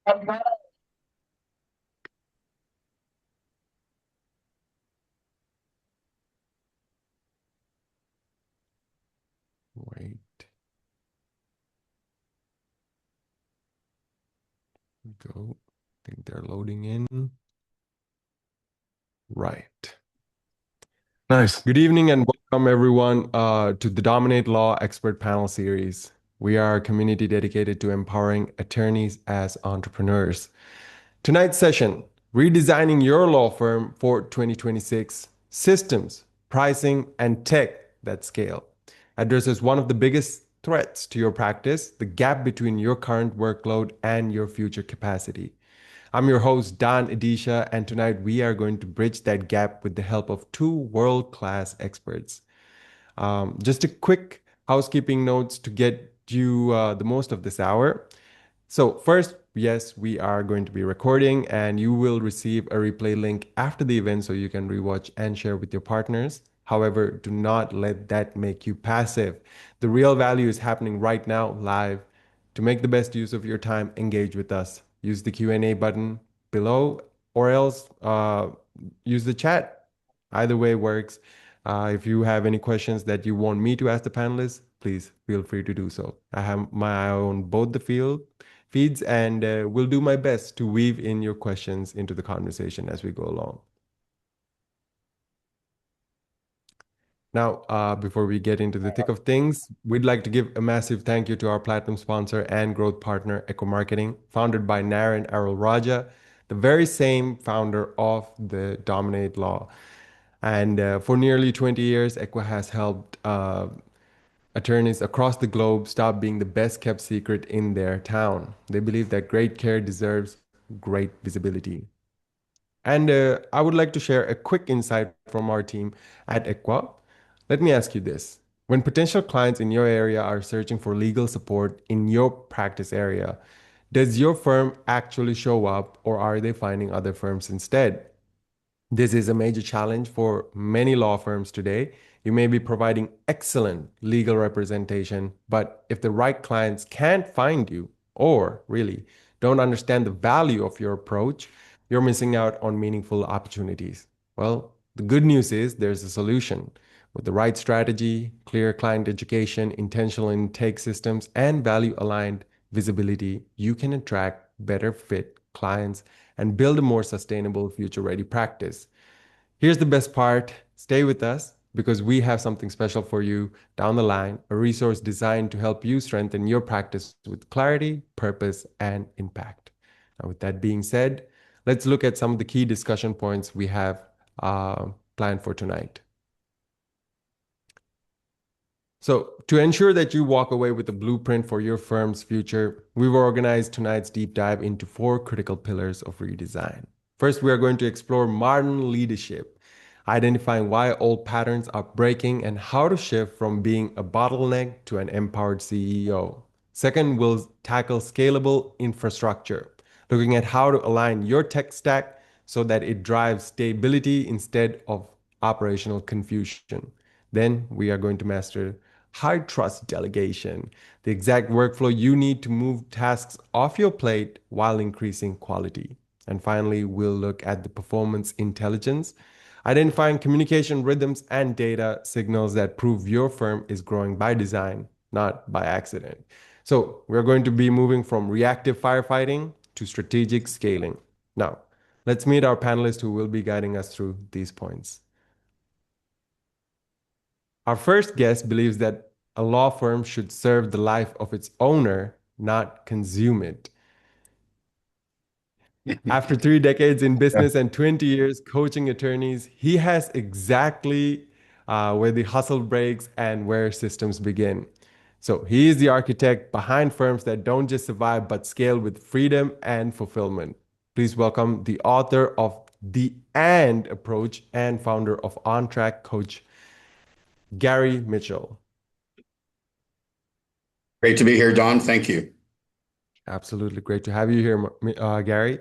Wait, we go. I think they're loading in. Right. Nice. Good evening and welcome everyone to the Dominate Law Expert Panel Series. We are a community dedicated to empowering attorneys as entrepreneurs. Tonight's session, redesigning your law firm for 2026, systems, pricing, and tech that scale, addresses one of the biggest threats to your practice, the gap between your current workload and your future capacity. I'm your host, Don Adisha, and tonight we are going to bridge that gap with the help of two world-class experts. Just a quick housekeeping notes to get you the most of this hour. So first, yes, we are going to be recording and you will receive a replay link after the event so you can rewatch and share with your partners. However, do not let that make you passive. The real value is happening right now live. To make the best use of your time, engage with us. Use the Q&A button below or else use the chat. Either way works. If you have any questions that you want me to ask the panelists, please feel free to do so. I have my eye on both the feeds and will do my best to weave in your questions into the conversation as we go along. Now, before we get into the thick of things, we'd like to give a massive thank you to our platinum sponsor and growth partner, Echo Marketing, founded by Naren Arul Raja, the very same founder of the Dominate Law. And for nearly 20 years, Echo has helped attorneys across the globe stop being the best kept secret in their town. They believe that great care deserves great visibility. And I would like to share a quick insight from our team at Equa. Let me ask you this. When potential clients in your area are searching for legal support in your practice area, does your firm actually show up or are they finding other firms instead? This is a major challenge for many law firms today. You may be providing excellent legal representation, but if the right clients can't find you or really don't understand the value of your approach, you're missing out on meaningful opportunities. Well, the good news is there's a solution. With the right strategy, clear client education, intentional intake systems, and value aligned visibility, you can attract better fit clients and build a more sustainable, future ready practice. Here's the best part, stay with us because we have something special for you down the line, a resource designed to help you strengthen your practice with clarity, purpose, and impact. Now, with that being said, let's look at some of the key discussion points we have planned for tonight. So, to ensure that you walk away with a blueprint for your firm's future, we've organized tonight's deep dive into four critical pillars of redesign. First, we are going to explore modern leadership, identifying why old patterns are breaking and how to shift from being a bottleneck to an empowered CEO. Second, we'll tackle scalable infrastructure, looking at how to align your tech stack so that it drives stability instead of operational confusion. Then we are going to master high trust delegation, the exact workflow you need to move tasks off your plate while increasing quality. And finally, we'll look at the performance intelligence, identifying communication rhythms and data signals that prove your firm is growing by design, not by accident. So, we're going to be moving from reactive firefighting to strategic scaling. Now, let's meet our panelists who will be guiding us through these points. Our first guest believes that a law firm should serve the life of its owner, not consume it. After 3 decades in business and 20 years coaching attorneys, he has exactly where the hustle breaks and where systems begin. So he is the architect behind firms that don't just survive but scale with freedom and fulfillment. Please welcome the author of The And Approach and founder of On Track Coach, Gary Mitchell. Great to be here, Don. Thank you. Absolutely great to have you here, Gary.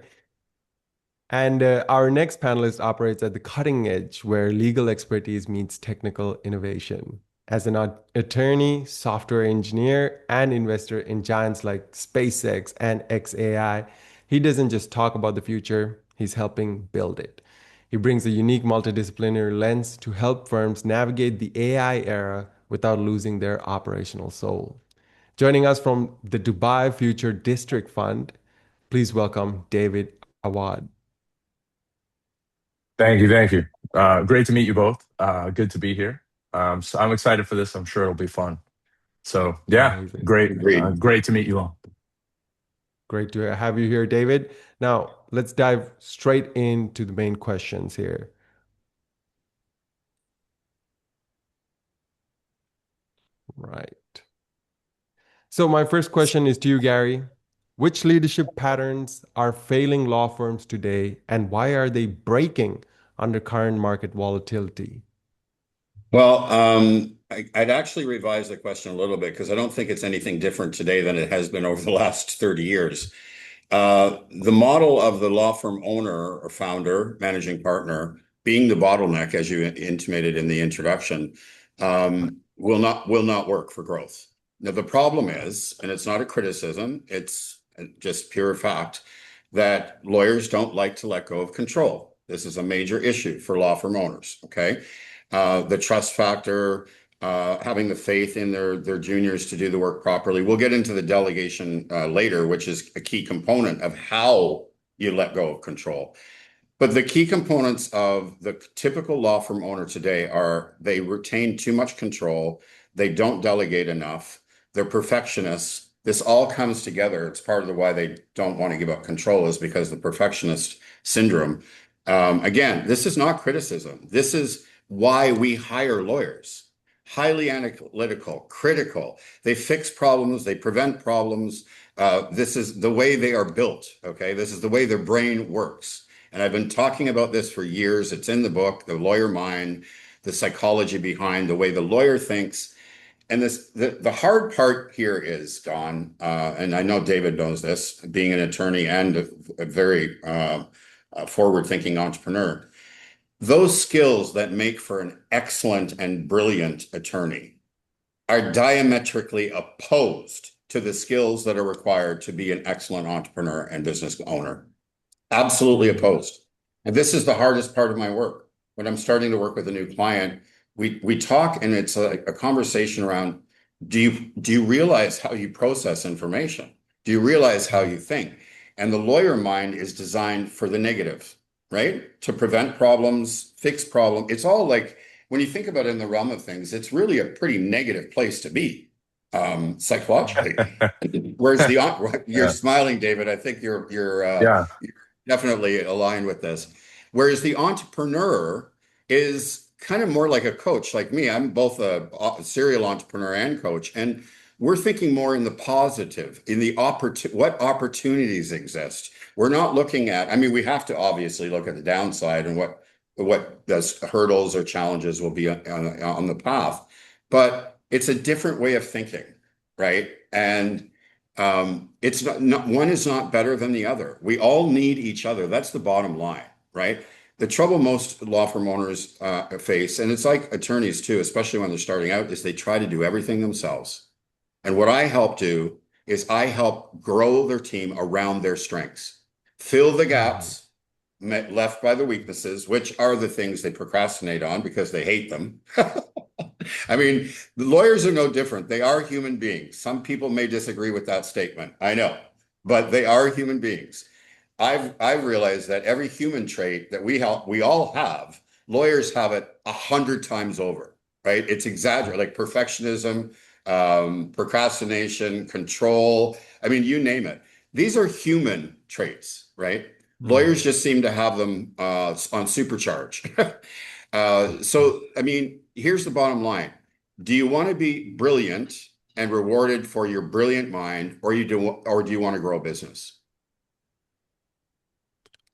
And our next panelist operates at the cutting edge where legal expertise meets technical innovation. As an attorney, software engineer, and investor in giants like SpaceX and xAI, He doesn't just talk about the future, he's helping build it. He brings a unique multidisciplinary lens to help firms navigate the AI era without losing their operational soul. Joining us from the Dubai Future District Fund, please welcome David Awad. Thank you. Thank you. Great to meet you both. Good to be here. So I'm excited for this. I'm sure it'll be fun. So yeah, Amazing. great. Agreed. Great to meet you all. Great to have you here, David. Now, let's dive straight into the main questions here. Right. So, my first question is to you, Gary. Which leadership patterns are failing law firms today, and why are they breaking under current market volatility? Well, I'd actually revise the question a little bit because I don't think it's anything different today than it has been over the last 30 years. The model of the law firm owner or founder, managing partner, being the bottleneck, as you intimated in the introduction, will not work for growth. Now, the problem is, and it's not a criticism, it's just pure fact, that lawyers don't like to let go of control. This is a major issue for law firm owners, okay? The trust factor, having the faith in their juniors to do the work properly. We'll get into the delegation later, which is a key component of how you let go of control. But the key components of the typical law firm owner today are they retain too much control, they don't delegate enough, they're perfectionists. This all comes together. It's part of the why they don't want to give up control is because the perfectionist syndrome. Again, this is not criticism. This is why we hire lawyers. Highly analytical, critical. They fix problems, they prevent problems. This is the way they are built, okay? This is the way their brain works. And I've been talking about this for years. It's in the book, The Lawyer Mind, the psychology behind the way the lawyer thinks. And the hard part here is, Don, and I know David knows this, being an attorney and a very forward-thinking entrepreneur. Those skills that make for an excellent and brilliant attorney are diametrically opposed to the skills that are required to be an excellent entrepreneur and business owner. Absolutely opposed. And this is the hardest part of my work. When I'm starting to work with a new client, we talk and it's a conversation around, do you realize how you process information? Do you realize how you think? And the lawyer mind is designed for the negative, right? To prevent problems, fix problems. It's all like, when you think about it in the realm of things, it's really a pretty negative place to be, psychologically. Whereas you're Yeah. smiling, David. I think you're Yeah. definitely aligned with this. Whereas the entrepreneur is kind of more like a coach, like me. I'm both a serial entrepreneur and coach, and we're thinking more in the positive, in the what opportunities exist. We're not looking at, I mean, we have to obviously look at the downside and what the hurdles or challenges will be on the path, but it's a different way of thinking, right? And it's not one is not better than the other. We all need each other. That's the bottom line, right? The trouble most law firm owners face, and it's like attorneys too, especially when they're starting out, is they try to do everything themselves. And what I help do is I help grow their team around their strengths, fill the Mhm. gaps left by the weaknesses, which are the things they procrastinate on because they hate them. I mean, the lawyers are no different. They are human beings. Some people may disagree with that statement. I know, but they are human beings. I've realized that every human trait that we all have, lawyers have it 100 times over, right? It's exaggerated, like perfectionism, procrastination, control. I mean, you name it. These are human traits, right? Lawyers Mhm. just seem to have them on supercharge. So, I mean, here's the bottom line. Do you want to be brilliant and rewarded for your brilliant mind, or do you want to grow a business?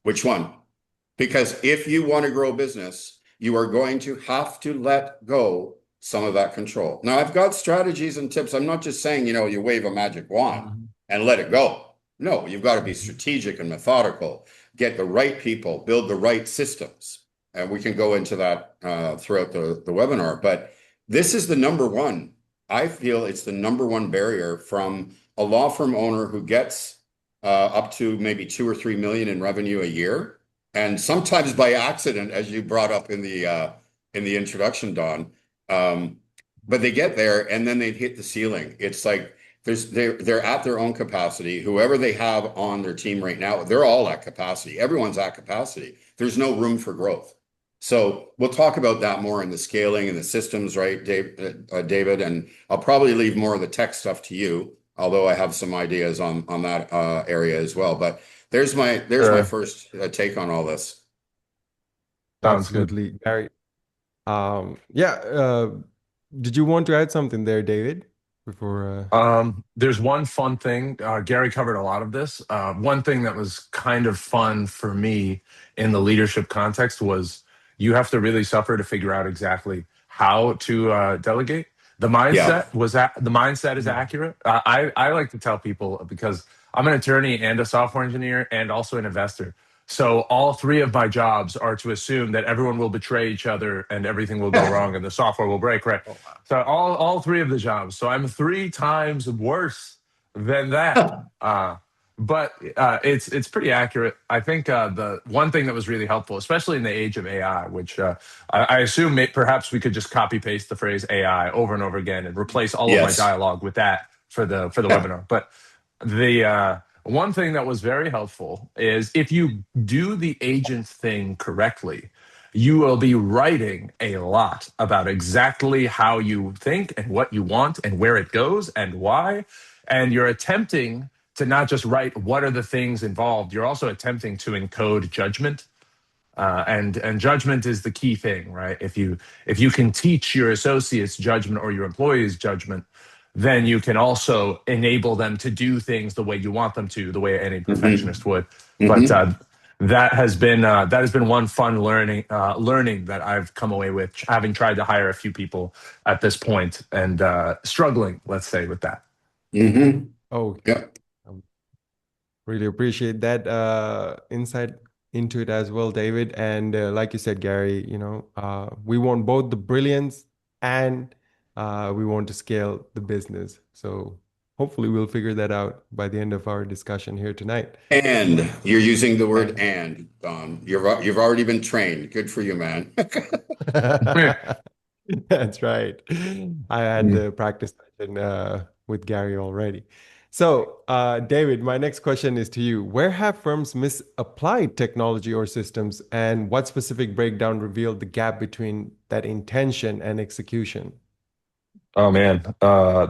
Which one? Because if you want to grow a business, you are going to have to let go some of that control. Now, I've got strategies and tips. I'm not just saying, you wave a magic wand Mhm. and let it go. No, you've got to be Mhm. strategic and methodical, get the right people, build the right systems. And we can go into that throughout the webinar. But this is the number one. I feel it's the number one barrier from a law firm owner who gets up to maybe 2 or 3 million in revenue a year. And sometimes by accident, as you brought up in the introduction, Don. But they get there and then they hit the ceiling. It's like they're at their own capacity. Whoever they have on their team right now, they're all at capacity. Everyone's at capacity. There's no room for growth. So we'll talk about that more in the scaling and the systems, right, David? And I'll probably leave more of the tech stuff to you, although I have some ideas on that area as well. But there's my Sure. first take on all this. Sounds good. Absolutely, Gary. Yeah. Did you want to add something there, David? Before. There's one fun thing. Gary covered a lot of this. One thing that was kind of fun for me in the leadership context was you have to really suffer to figure out exactly how to delegate. Yeah. The mindset is accurate. I like to tell people because I'm an attorney and a software engineer and also an investor. So all three of my jobs are to assume that everyone will betray each other and everything will go wrong and the software will break. Right. Oh, wow. So all three of the jobs. So I'm three times worse than that. But it's pretty accurate. I think the one thing that was really helpful, especially in the age of AI, which I assume perhaps we could just copy paste the phrase AI over and over again and replace all of my Yes. dialogue with that for the webinar. But the one thing that was very helpful is if you do the agent thing correctly, you will be writing a lot about exactly how you think and what you want and where it goes and why. And you're attempting to not just write what are the things involved, you're also attempting to encode judgment. And judgment is the key thing, right? If you can teach your associates judgment or your employees judgment, then you can also enable them to do things the way you want them to, the way any Hmm. perfectionist would. But Hmm. that has been one fun learning that I've come away with, having tried to hire a few people at this point and struggling, let's say, with that. Hmm. Oh, Yeah. really appreciate that insight into it as well, David. And like you said, Gary, we want both the brilliance and we want to scale the business. So hopefully we'll figure that out by the end of our discussion here tonight. And you're using the word And and, Don. You've already been trained. Good for you, man. that's right. I had Mm. the practice session with Gary already. So, David, my next question is to you. Where have firms misapplied technology or systems, and what specific breakdown revealed the gap between that intention and execution? Oh man,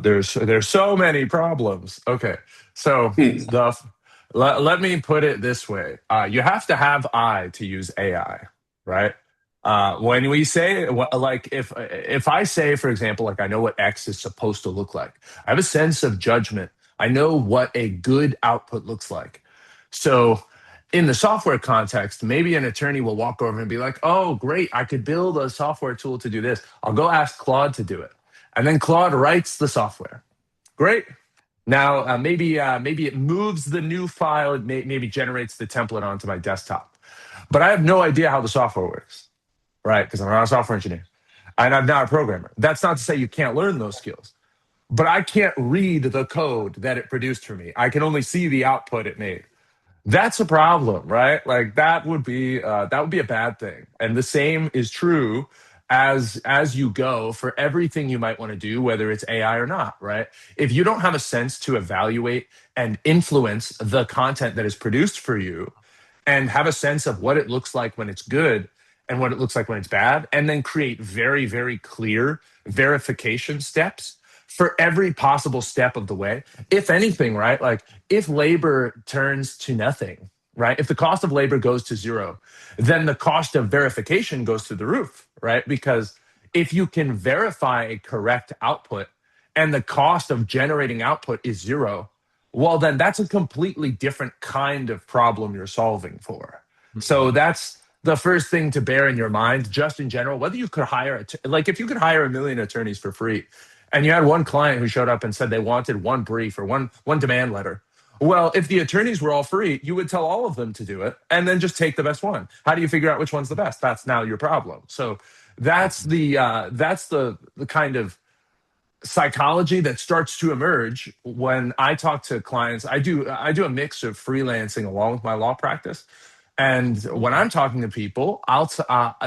there's so many problems. Okay, so Hmm. the let me put it this way: you have to have I to use AI, right? When we say like if I say, for example, like I know what X is supposed to look like, I have a sense of judgment. I know what a good output looks like. So in the software context, maybe an attorney will walk over and be like, "Oh, great! I could build a software tool to do this. I'll go ask Claude to do it." And then Claude writes the software. Great. Now maybe it moves the new file. Maybe generates the template onto my desktop. But I have no idea how the software works, right? Because I'm not a software engineer and I'm not a programmer. That's not to say you can't learn those skills, but I can't read the code that it produced for me. I can only see the output it made. That's a problem, right? Like that would be a bad thing. And the same is true as you go for everything you might want to do, whether it's AI or not, right? If you don't have a sense to evaluate and influence the content that is produced for you and have a sense of what it looks like when it's good and what it looks like when it's bad, and then create very, very clear verification steps for every possible step of the way. If anything, right? Like if labor turns to nothing, right? If the cost of labor goes to zero, then the cost of verification goes to the roof, right? Because if you can verify a correct output and the cost of generating output is zero, well, then that's a completely different kind of problem you're solving for. So Mhm. that's the first thing to bear in your mind, just in general, whether you could hire, like if you could hire a million attorneys for free and you had one client who showed up and said they wanted one brief or one demand letter. Well, if the attorneys were all free, you would tell all of them to do it and then just take the best one. How do you figure out which one's the best? That's now your problem. So that's the kind of psychology that starts to emerge when I talk to clients. I do a mix of freelancing along with my law practice. And when I'm talking to people,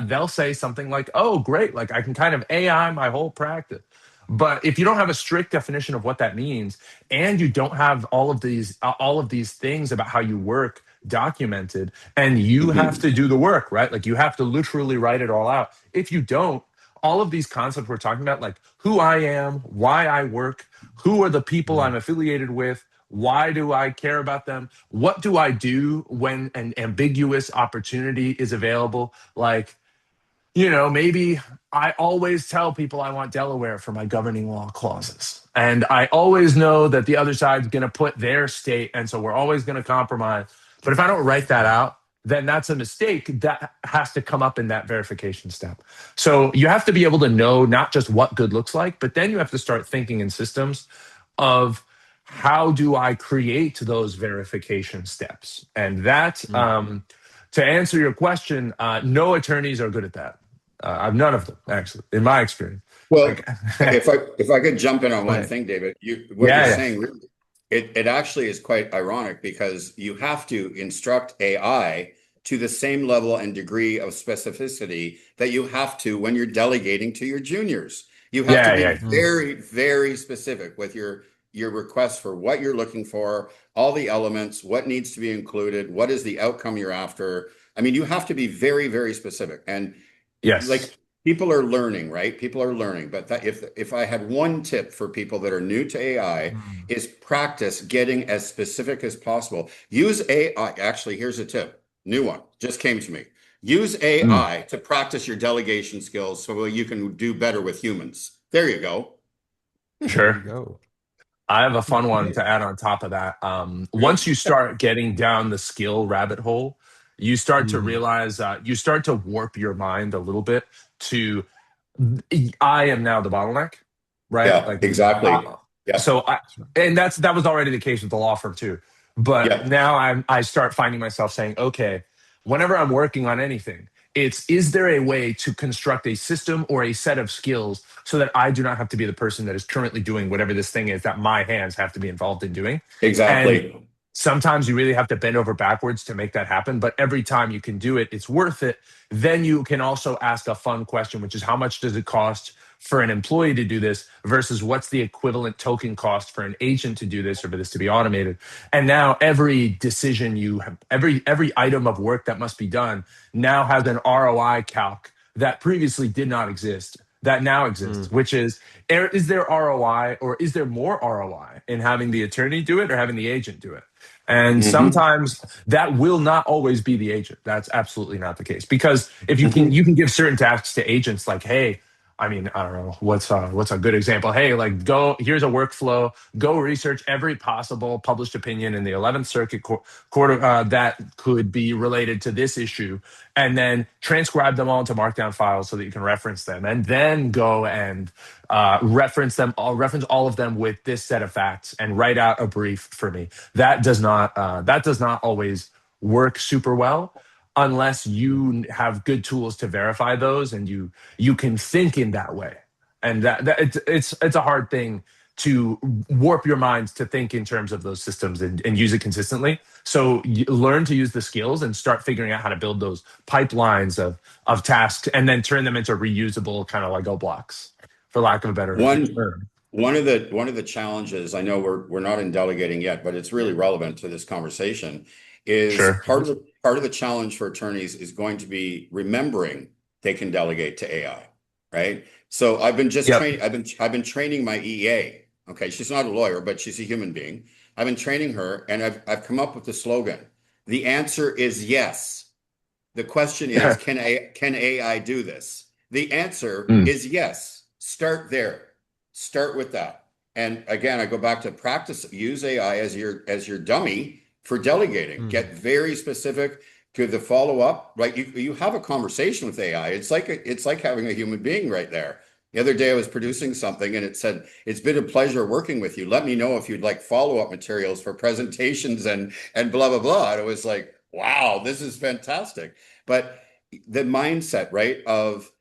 they'll say something like, "Oh, great! Like I can kind of AI my whole practice." But if you don't have a strict definition of what that means, and you don't have all of these things about how you work documented, and you have Mhm. to do the work, right? Like you have to literally write it all out. If you don't, all of these concepts we're talking about, like who I am, why I work, who are the people I'm Mm. affiliated with, why do I care about them, what do I do when an ambiguous opportunity is available? Like, maybe I always tell people I want Delaware for my governing law clauses. And I always know that the other side's going to put their state. And so we're always going to compromise. But if I don't write that out, then that's a mistake that has to come up in that verification step. So you have to be able to know not just what good looks like, but then you have to start thinking in systems of how do I create those verification steps? And that, Mm. to answer your question, no attorneys are good at that. I've none of them actually, in my experience. Well, Like, if I could jump in on one Right. thing, David, what you're yeah, yeah, saying, it actually is quite ironic because you have to instruct AI to the same level and degree of specificity that you have to when you're delegating to your juniors. You have to yeah, be yeah, Mm. very, very specific with your request for what you're looking for, all the elements, what needs to be included, what is the outcome you're after. I mean, you have to be very, very specific. And yes, like people are learning, right? People are learning. But if I had one tip for people that are new to AI Mm. is practice getting as specific as possible. Use AI. Actually, here's a tip. New one just came to me. Use mm, AI to practice your delegation skills so you can do better with humans. There you go. There you sure. go. I have a fun one Okay. to add on top of that. Once Good. you start getting down the skill rabbit hole, you start to Mhm. realize, you start to warp your mind a little bit to, I am now the bottleneck, right? Yeah, Like, exactly. uh, Yeah. so I, and that was already the case with the law firm too. But Yeah. now I start finding myself saying, okay, whenever I'm working on anything, is there a way to construct a system or a set of skills so that I do not have to be the person that is currently doing whatever this thing is that my hands have to be involved in doing? And Exactly. sometimes you really have to bend over backwards to make that happen, but every time you can do it, it's worth it. Then you can also ask a fun question, which is how much does it cost for an employee to do this versus what's the equivalent token cost for an agent to do this or for this to be automated. And now every decision you have, every item of work that must be done now has an ROI calc that previously did not exist, that now exists, Mm. which is there ROI or is there more ROI in having the attorney do it or having the agent do it? And Hmm. sometimes that will not always be the agent. That's absolutely not the case. Because if you can Hmm. you can give certain tasks to agents like, hey, I mean, I don't know, what's a good example? Hey, like go here's a workflow, go research every possible published opinion in the 11th Circuit Court that could be related to this issue, and then transcribe them all into markdown files so that you can reference them, and then go and reference all of them with this set of facts and write out a brief for me. That does not always work super well unless you have good tools to verify those and you can think in that way. And that it's a hard thing to warp your minds to think in terms of those systems and use it consistently. So you learn to use the skills and start figuring out how to build those pipelines of tasks and then turn them into reusable kind of Lego blocks, for lack of a better One term. one of the challenges, I know we're not in delegating yet, but it's really relevant to this conversation, is Sure. part of the challenge for attorneys is going to be remembering they can delegate to AI, right? So Yep. I've been training my EA. Okay, she's not a lawyer, but she's a human being. I've been training her, and I've come up with the slogan. The answer is yes. The question is, can AI do this? The answer Mm. is yes. Start there. Start with that. And again, I go back to practice, use AI as your dummy for delegating. Mm. Get very specific to the follow-up, right? You have a conversation with AI. It's like having a human being right there. The other day I was producing something and it said, "It's been a pleasure working with you. Let me know if you'd like follow-up materials for presentations and blah blah blah." And it was like, wow, this is fantastic. But the mindset, right, of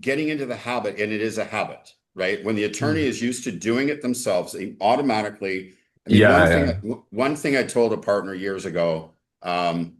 getting into the habit, and it is a habit, right? When the attorney Mhm. is used to doing it themselves, they automatically, I mean, Yeah, yeah. one thing I told a partner years ago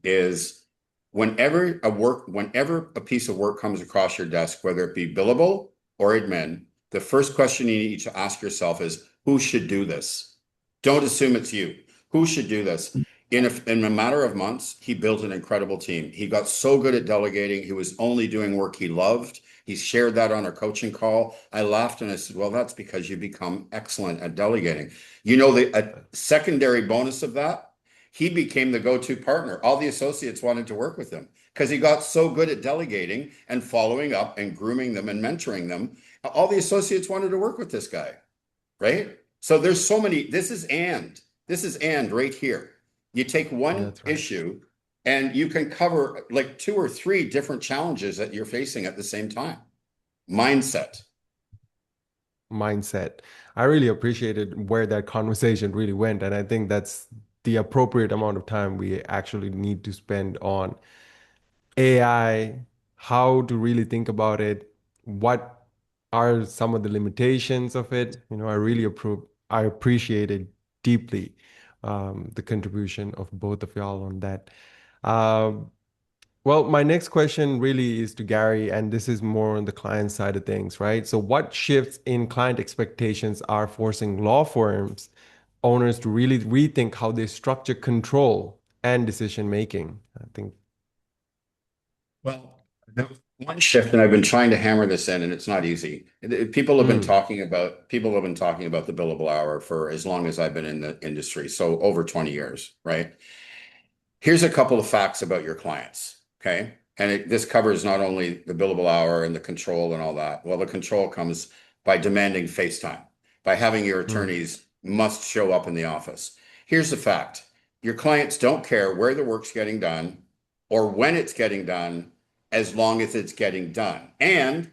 is whenever a piece of work comes across your desk, whether it be billable or admin, the first question you need to ask yourself is, who should do this? Don't assume it's you. Who should do this? In a matter of months, he built an incredible team. He got so good at delegating. He was only doing work he loved. He shared that on a coaching call. I laughed and I said, well, that's because you become excellent at delegating. You know, a secondary bonus of that, he became the go-to partner. All the associates wanted to work with him because he got so good at delegating and following up and grooming them and mentoring them. All the associates wanted to work with this guy, right? So there's so many, this is and right here. You take one That's right. issue and you can cover like two or three different challenges that you're facing at the same time. Mindset. Mindset. I really appreciated where that conversation really went, and I think that's the appropriate amount of time we actually need to spend on AI, how to really think about it, what are some of the limitations of it. I really I appreciate it deeply, the contribution of both of y'all on that. Um, well, my next question really is to Gary, and this is more on the client side of things, right? So, what shifts in client expectations are forcing law firms owners to really rethink how they structure control and decision making? I think. Well, the one shift, and I've been trying to hammer this in, and it's not easy. Mm, People have been talking about the billable hour for as long as I've been in the industry, so over 20 years, right? Here's a couple of facts about your clients, okay? And this covers not only the billable hour and the control and all that. Well, the control comes by demanding FaceTime, by having your mm, attorneys must show up in the office. Here's the fact. Your clients don't care where the work's getting done or when it's getting done, as long as it's getting done. And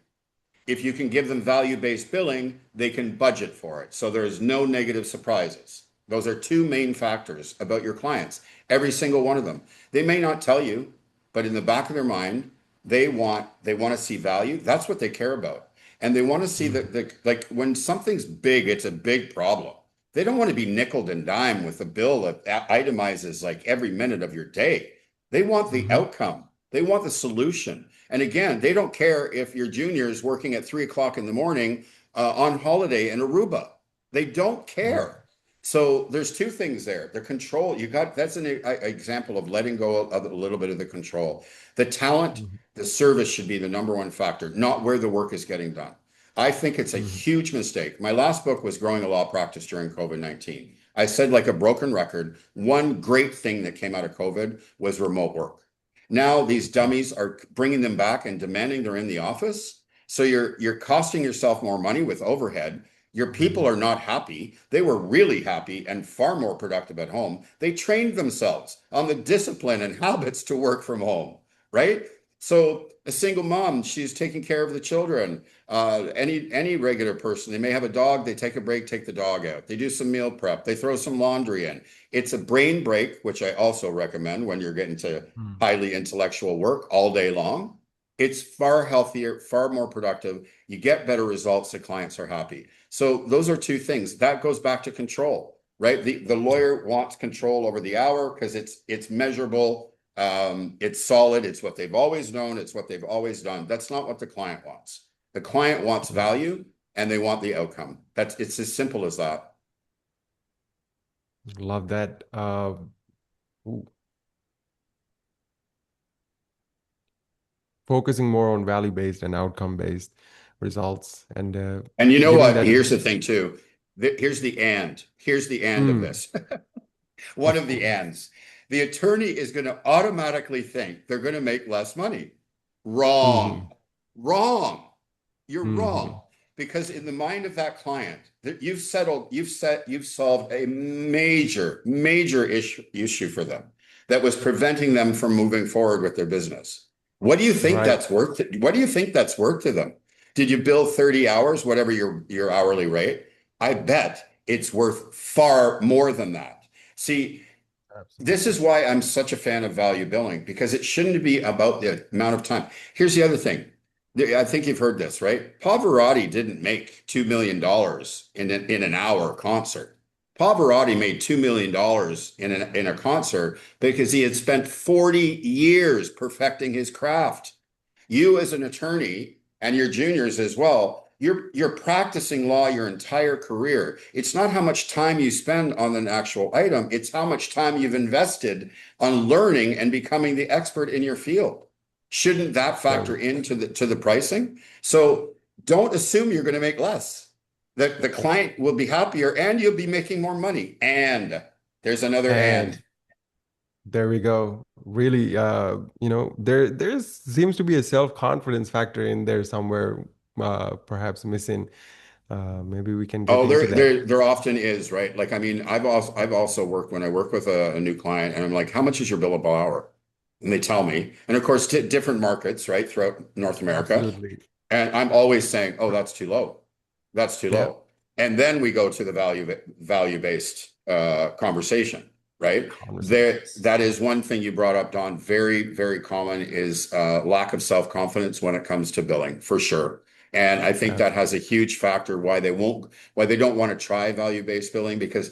if you can give them value-based billing, they can budget for it. So there's no negative surprises. Those are two main factors about your clients, every single one of them. They may not tell you, but in the back of their mind, they want to see value. That's what they care about. And they want to see mm, that like when something's big, it's a big problem. They don't want to be nickeled and dime with a bill that itemizes like every minute of your day. They want the mhm, outcome. They want the solution. And again, they don't care if your junior is working at 3 o'clock in the morning on holiday in Aruba. They don't mm, care. So there's two things there. The control, that's an example of letting go of a little bit of the control. The talent, mhm, the service should be the number one factor, not where the work is getting done. I think it's a mhm, huge mistake. My last book was Growing a Law Practice During COVID-19. I said, like a broken record, one great thing that came out of COVID was remote work. Now these dummies are bringing them back and demanding they're in the office. So you're costing yourself more money with overhead. Your people mhm, are not happy. They were really happy and far more productive at home. They trained themselves on the discipline and habits to work from home, right? So a single mom, she's taking care of the children. Any regular person, they may have a dog, they take a break, take the dog out. They do some meal prep, they throw some laundry in. It's a brain break, which I also recommend when you're getting to mm. highly intellectual work all day long. It's far healthier, far more productive. You get better results. The clients are happy. So those are two things. That goes back to control, right? The lawyer wants control over the hour because it's measurable, it's solid, it's what they've always known, it's what they've always done. That's not what the client wants. The client wants value and they want the outcome. It's as simple as that. Love that. Ooh, focusing more on value-based and outcome-based results and And you know giving what? that. Here's the thing too. Here's the and of Mm, this. One of the ands. The attorney is going to automatically think they're going to make less money. mhm, Wrong. Wrong. You're mhm, wrong. Because in the mind of that client, that you've solved a major issue for them that was preventing them from moving forward with their business. What do you think right. that's worth? What do you think that's worth to them? Did you bill 30 hours, whatever your hourly rate? I bet it's worth far more than that. See, this Absolutely. is why I'm such a fan of value billing because it shouldn't be about the amount of time. Here's the other thing. I think you've heard this, right? Pavarotti didn't make $2 million in an hour concert. Pavarotti made $2 million in a concert because he had spent 40 years perfecting his craft. You as an attorney and your juniors as well, you're practicing law your entire career. It's not how much time you spend on an actual item, it's how much time you've invested on learning and becoming the expert in your field. Shouldn't that factor Very. into the pricing? So don't assume you're going to make less. The client will be happier and you'll be making more money. And there's another and. And there we go. Really, there seems to be a self-confidence factor in there somewhere, perhaps missing. Maybe we can get Oh, into that. there often is, right? Like, I mean, I've also worked when I work with a new client, and I'm like, how much is your billable hour? And they tell me, and of course, different markets, right, throughout North America. Absolutely. And I'm always saying, oh, that's too low. That's too Yeah. low. And then we go to the value-based conversation, right? Conversations. That is one thing you brought up, Don. Very, very common is lack of self-confidence when it comes to billing, for sure. And I think that has a huge factor why they don't want to try value-based billing, because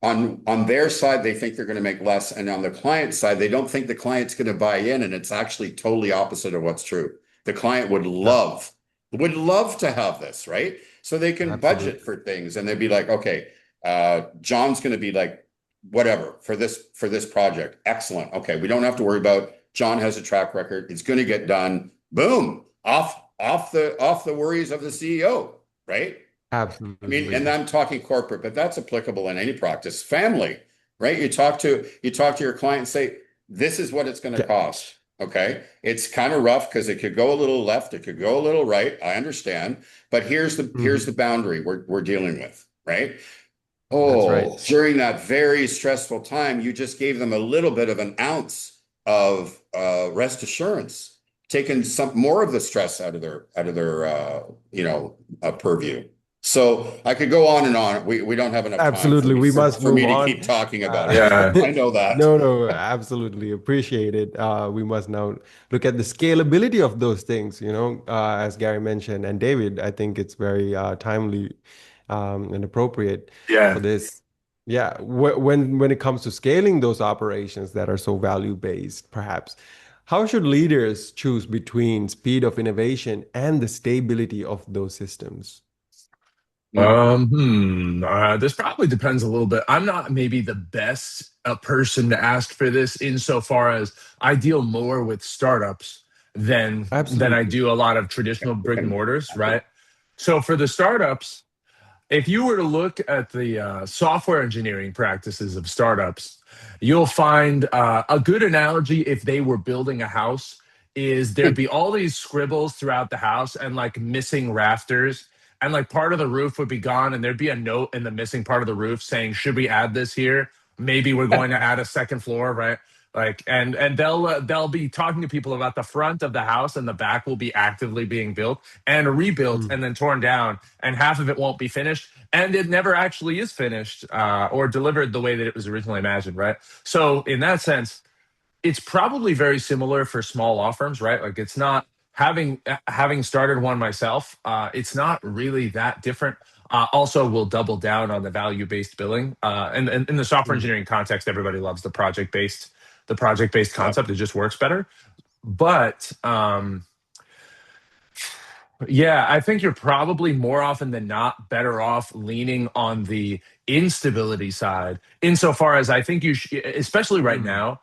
on their side they think they're going to make less, and on the client side they don't think the client's going to buy in, and it's actually totally opposite of what's true. The client would love to have this, right? So they can budget Absolutely. for things, and they'd be like, okay, John's going to be like, whatever for this project. Excellent. Okay, we don't have to worry about, John has a track record. It's going to get done. Boom. Off the worries of the CEO, right? I mean, and Absolutely. I'm talking corporate, but that's applicable in any practice. Family, right? You talk to your client and say, this is what it's going to Yeah. cost. Okay. It's kind of rough because it could go a little left, it could go a little right. I understand. But here's the Mhm. boundary we're dealing with, right? That's right. Oh, during that very stressful time, you just gave them a little bit of an ounce of rest assurance, taking some more of the stress out of their purview. So I could go on and on. We don't have enough time for Absolutely. me We for, must for move me to on. keep talking about it. Yeah. I know that. No, no, absolutely appreciate it. We must now look at the scalability of those things, as Gary mentioned, and David, I think it's very timely and appropriate for Yeah. this. Yeah, when it comes to scaling those operations that are so value based, perhaps, how should leaders choose between speed of innovation and the stability of those systems? This probably depends a little bit. I'm not maybe the best person to ask for this, insofar as I deal more with startups than I Absolutely. do a lot of traditional brick and mortars, right? So for the startups, if you were to look at the software engineering practices of startups, you'll find a good analogy, if they were building a house, is there'd be all these scribbles throughout the house and like missing rafters. And like part of the roof would be gone, and there'd be a note in the missing part of the roof saying, "Should we add this here? Maybe we're going to add a second floor, right?" Like, and they'll be talking to people about the front of the house, and the back will be actively being built and rebuilt Mm. and then torn down, and half of it won't be finished, and it never actually is finished or delivered the way that it was originally imagined, right? So in that sense, it's probably very similar for small law firms, right? Like, it's not, having started one myself, it's not really that different. Also, we'll double down on the value based billing, and in the software Mm. engineering context, everybody loves the project based Yep. concept. It just works better. But yeah, I think you're probably more often than not better off leaning on the instability side, insofar as I think especially right Mm. now,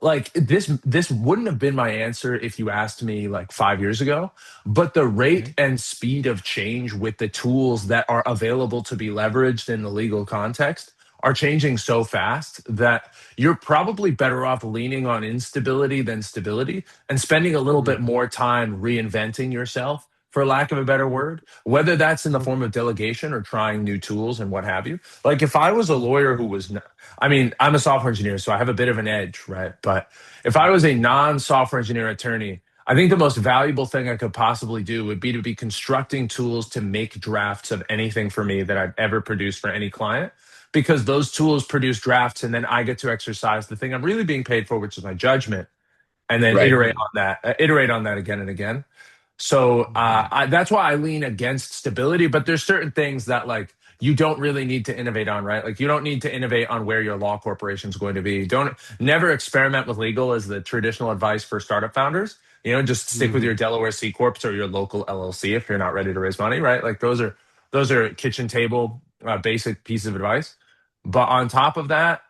like, this wouldn't have been my answer if you asked me like 5 years ago. But the rate Okay. and speed of change with the tools that are available to be leveraged in the legal context are changing so fast that you're probably better off leaning on instability than stability, and spending a little bit Mm. more time reinventing yourself, for lack of a better word, whether that's in the form of delegation or trying new tools and what have you. Like, if I was a lawyer who was, I mean, I'm a software engineer, so I have a bit of an edge, right? But if I was a non-software engineer attorney, I think the most valuable thing I could possibly do would be to be constructing tools to make drafts of anything for me that I've ever produced for any client, because those tools produce drafts, and then I get to exercise the thing I'm really being paid for, which is my judgment, and then Right. iterate Mm. on that, iterate on that again and again. So Mhm. that's why I lean against stability. But there's certain things that like you don't really need to innovate on, right? Like you don't need to innovate on where your law corporation is going to be. Don't never experiment with legal as the traditional advice for startup founders. Just stick with your Mhm. Delaware C corps or your local LLC if you're not ready to raise money, right? Like those are kitchen table basic pieces of advice. But on top of that,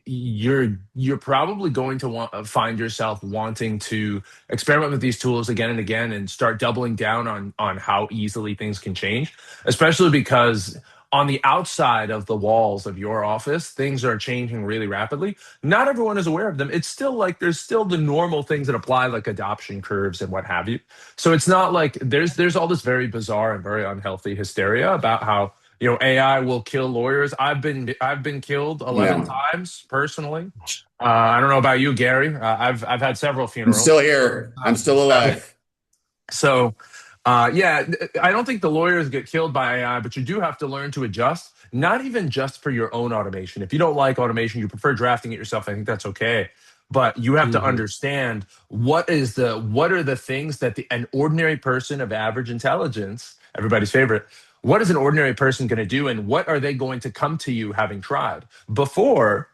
you're probably going to find yourself wanting to experiment with these tools again and again and start doubling down on how easily things can change, especially because on the outside of the walls of your office things are changing really rapidly. Not everyone is aware of them. It's still like there's still the normal things that apply, like adoption curves and what have you. So it's not like there's all this very bizarre and very unhealthy hysteria about how AI will kill lawyers. I've been killed 11 Yeah, times personally. I don't know about you, Gary. I've had several I'm funerals. still here. I'm still alive. So, yeah, I don't think the lawyers get killed by AI, but you do have to learn to adjust, not even just for your own automation. If you don't like automation, you prefer drafting it yourself, I think that's okay. But you have to Mhm. understand what are the things that an ordinary person of average intelligence, everybody's favorite, what is an ordinary person going to do, and what are they going to come to you having tried? Before,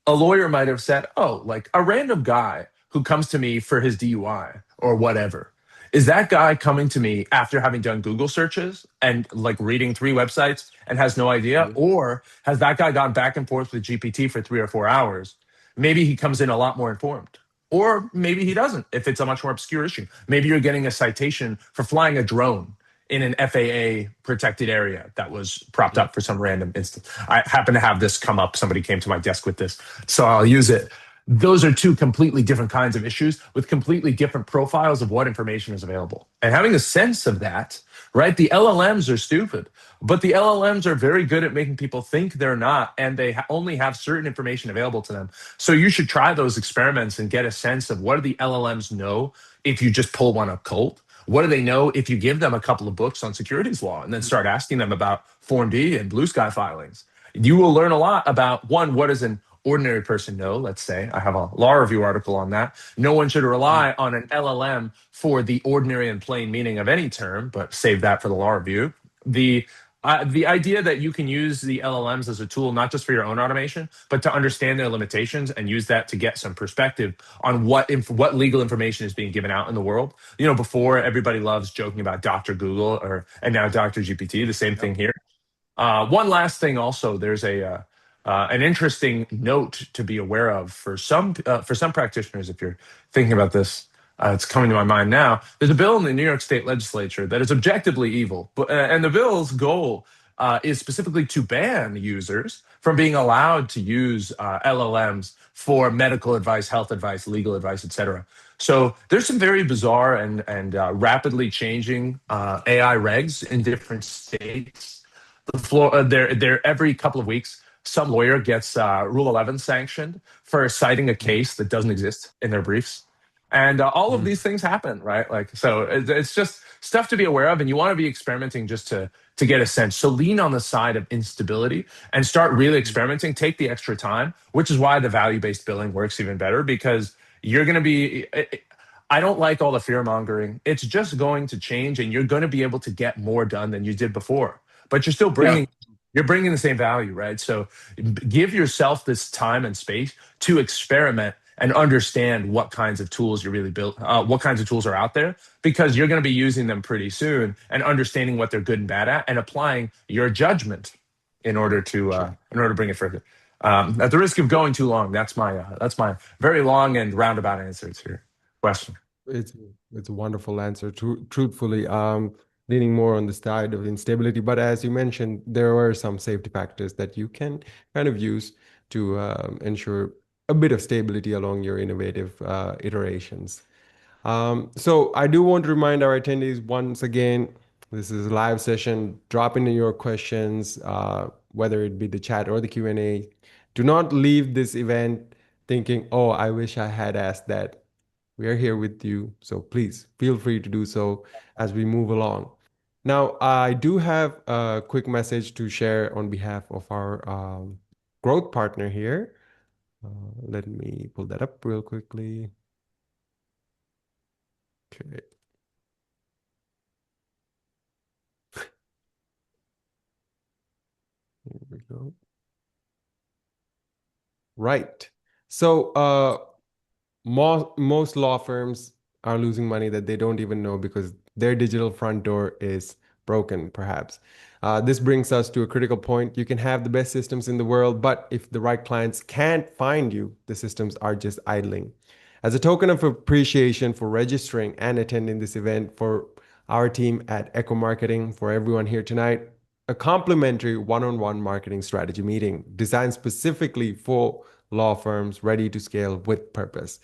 a lawyer might have said, oh, like a random guy who comes to me for his DUI or whatever. Is that guy coming to me after having done Google searches and like reading three websites and has no idea? Mhm. Or has that guy gone back and forth with GPT for 3 or 4 hours? Maybe he comes in a lot more informed. Or maybe he doesn't if it's a much more obscure issue. Maybe you're getting a citation for flying a drone in an FAA protected area that was propped Yeah. up for some random instance. I happen to have this come up. Somebody came to my desk with this, so I'll use it. Those are two completely different kinds of issues with completely different profiles of what information is available. And having a sense of that, right? The LLMs are stupid, but the LLMs are very good at making people think they're not, and they only have certain information available to them. So you should try those experiments and get a sense of what do the LLMs know if you just pull one up cold. What do they know if you give them a couple of books on securities law and then start asking them about Form D and Blue Sky filings? You will learn a lot about one, what does an ordinary person know? Let's say I have a law review article on that. No one should rely on an LLM for the ordinary and plain meaning of any term, but save that for the law review. The idea that you can use the LLMs as a tool, not just for your own automation, but to understand their limitations and use that to get some perspective on what legal information is being given out in the world. Before everybody loves joking about Dr. Google and now Dr. GPT, the same Yep. thing here. One last thing, also, there's an interesting note to be aware of for some practitioners. If you're thinking about this, it's coming to my mind now. There's a bill in the New York State Legislature that is objectively evil, and the bill's goal is specifically to ban users from being allowed to use LLMs for medical advice, health advice, legal advice, etc. So there's some very bizarre and rapidly changing AI regs in different states. They're every couple of weeks, some lawyer gets Rule 11 sanctioned for citing a case that doesn't exist in their briefs. And all of Mhm. these things happen, right? Like, so it's just stuff to be aware of, and you want to be experimenting just to get a sense. So lean on the side of instability and start really experimenting. Take the extra time, which is why the value-based billing works even better, because you're going to be. I don't like all the fear mongering. It's just going to change, and you're going to be able to get more done than you did before, but Yeah. you're bringing the same value, right? So give yourself this time and space to experiment and understand what kinds of tools you're really built, what kinds of tools are out there, because you're going to be using them pretty soon and understanding what they're good and bad at, and applying your judgment Sure. in order to bring it further. At the risk of going too long, that's my very long and roundabout answer to your question. It's it's a wonderful answer. Truthfully, leaning more on the side of instability, but as you mentioned, there are some safety factors that you can kind of use to ensure a bit of stability along your innovative iterations. So I do want to remind our attendees once again, this is a live session. Drop in your questions, whether it be the chat or the Q&A. Do not leave this event thinking, oh, I wish I had asked that. We are here with you, so please feel free to do so as we move along. Now, I do have a quick message to share on behalf of our growth partner here. Let me pull that up real quickly. Okay. go. Right. So, most law firms are losing money that they don't even know because their digital front door is broken, perhaps. This brings us to a critical point. You can have the best systems in the world, but if the right clients can't find you, the systems are just idling. As a token of appreciation for registering and attending this event for our team at Echo Marketing, for everyone here tonight, a complimentary one-on-one marketing strategy meeting designed specifically for law firms ready to scale with purpose.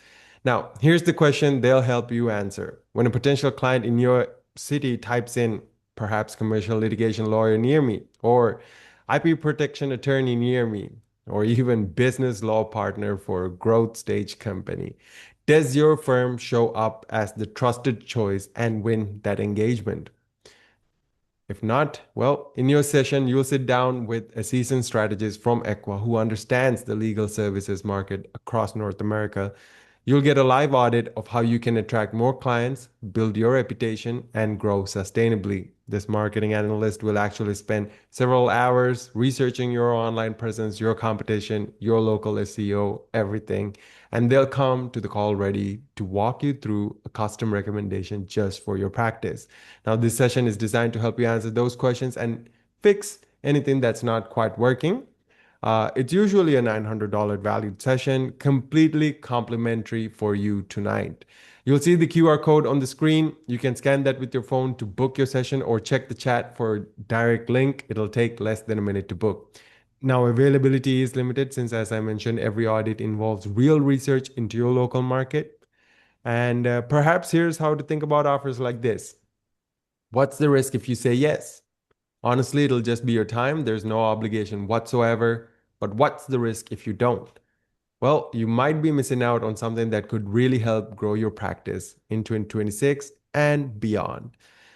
Now, here's the question they'll help you answer. When a potential client in your city types in perhaps commercial litigation lawyer near me, or IP protection attorney near me, or even business law partner for a growth stage company, does your firm show up as the trusted choice and win that engagement? If not, well, in your session, you'll sit down with a seasoned strategist from Equa who understands the legal services market across North America. You'll get a live audit of how you can attract more clients, build your reputation, and grow sustainably. This marketing analyst will actually spend several hours researching your online presence, your competition, your local SEO, everything. And they'll come to the call ready to walk you through a custom recommendation just for your practice. Now, this session is designed to help you answer those questions and fix anything that's not quite working. It's usually a $900 valued session, completely complimentary for you tonight. You'll see the QR code on the screen. You can scan that with your phone to book your session or check the chat for a direct link. It'll take less than a minute to book. Now, availability is limited since, as I mentioned, every audit involves real research into your local market. And perhaps here's how to think about offers like this. What's the risk if you say yes? Honestly, it'll just be your time. There's no obligation whatsoever. But what's the risk if you don't? Well, you might be missing out on something that could really help grow your practice in 2026 and beyond.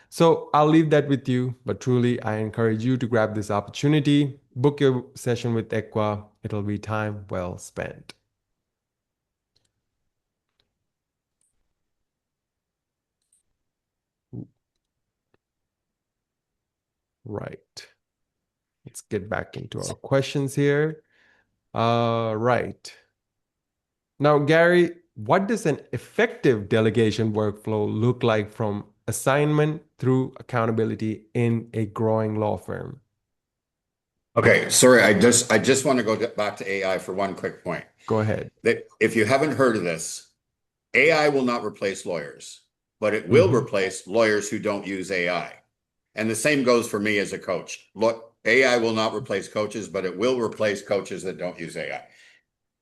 So I'll leave that with you, but truly, I encourage you to grab this opportunity, book your session with Equa. It'll be time well spent. Right. Let's get back into our questions here. Right. Now, Gary, what does an effective delegation workflow look like from assignment through accountability in a growing law firm? Okay, sorry, I just want to go back to AI for one quick point. Go ahead. That if you haven't heard of this, AI will not replace lawyers, but it will replace lawyers who don't use AI. And the same goes for me as a coach. Look, AI will not replace coaches, but it will replace coaches that don't use AI.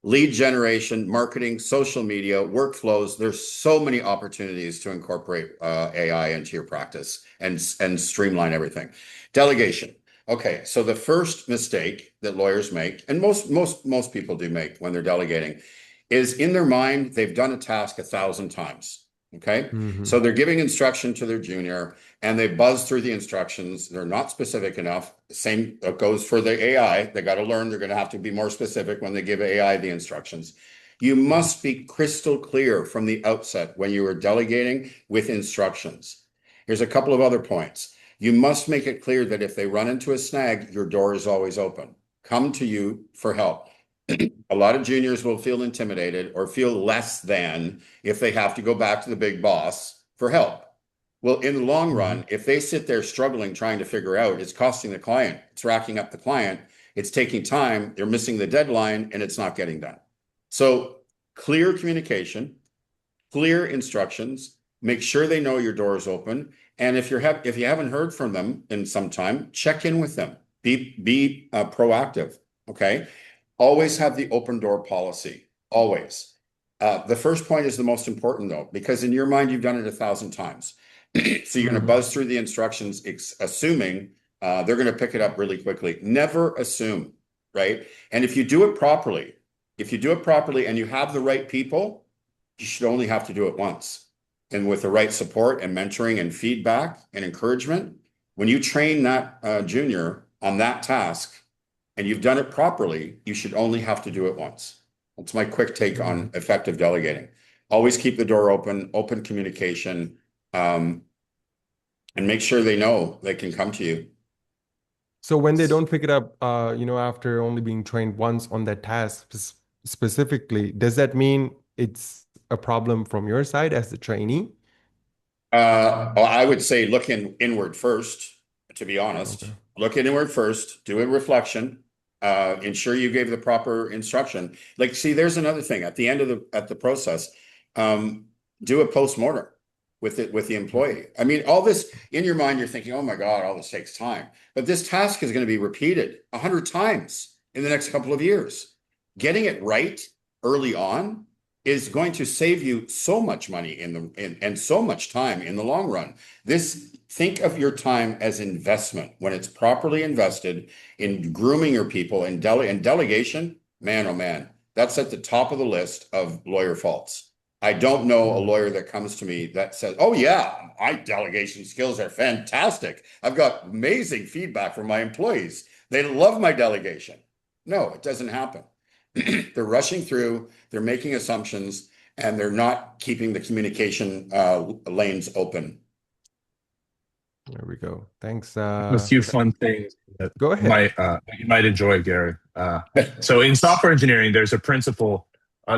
Lead generation, marketing, social media, workflows. There's so many opportunities to incorporate AI into your practice and streamline everything. Delegation. Okay, so the first mistake that lawyers make, and most people do make when they're delegating, is in their mind, they've done a task 1,000 times. Okay, so they're giving instruction to their junior and they buzz through the instructions. They're not specific enough. Same goes for the AI. They got to learn. They're going to have to be more specific when they give AI the instructions. You must be crystal clear from the outset when you are delegating with instructions. Here's a couple of other points. You must make it clear that if they run into a snag, your door is always open. Come to you for help. A lot of juniors will feel intimidated or feel less than if they have to go back to the big boss for help. Well, in the long run, if they sit there struggling, trying to figure out, it's costing the client, it's racking up the client, it's taking time, they're missing the deadline, and it's not getting done. So clear communication, clear instructions, make sure they know your door is open. And if you haven't heard from them in some time, check in with them. Be proactive, okay? Always have the open door policy, always. The first point is the most important though, because in your mind, you've done it 1,000 times. So you're going to buzz through the instructions, assuming they're going to pick it up really quickly. Never assume, right? And if you do it properly and you have the right people, you should only have to do it once. And with the right support and mentoring and feedback and encouragement, when you train that junior on that task, and you've done it properly, you should only have to do it once. That's my quick take on effective delegating. Always keep the door open communication, and make sure they know they can come to you. So when they don't pick it up, after only being trained once on that task specifically, does that mean it's a problem from your side as the trainee? Well, I would say look inward first, to be honest. Okay. Look inward first, do a reflection, ensure you gave the proper instruction. Like, see, there's another thing at the end of the process, do a postmortem with the employee. I mean, all this in your mind, you're thinking, oh my God, all this takes time. But this task is going to be repeated 100 times in the next couple of years. Getting it right early on is going to save you so much money and so much time in the long run. Think of your time as investment when it's properly invested in grooming your people and delegation. Man, oh man, that's at the top of the list of lawyer faults. I don't know a lawyer that comes to me that says, oh yeah, my delegation skills are fantastic. I've got amazing feedback from my employees. They love my delegation. No, it doesn't happen. They're rushing through, they're making assumptions, and they're not keeping the communication lanes open. There we go. Thanks. A few fun things that Go ahead. you might enjoy, Gary. So in software engineering, there's a principle.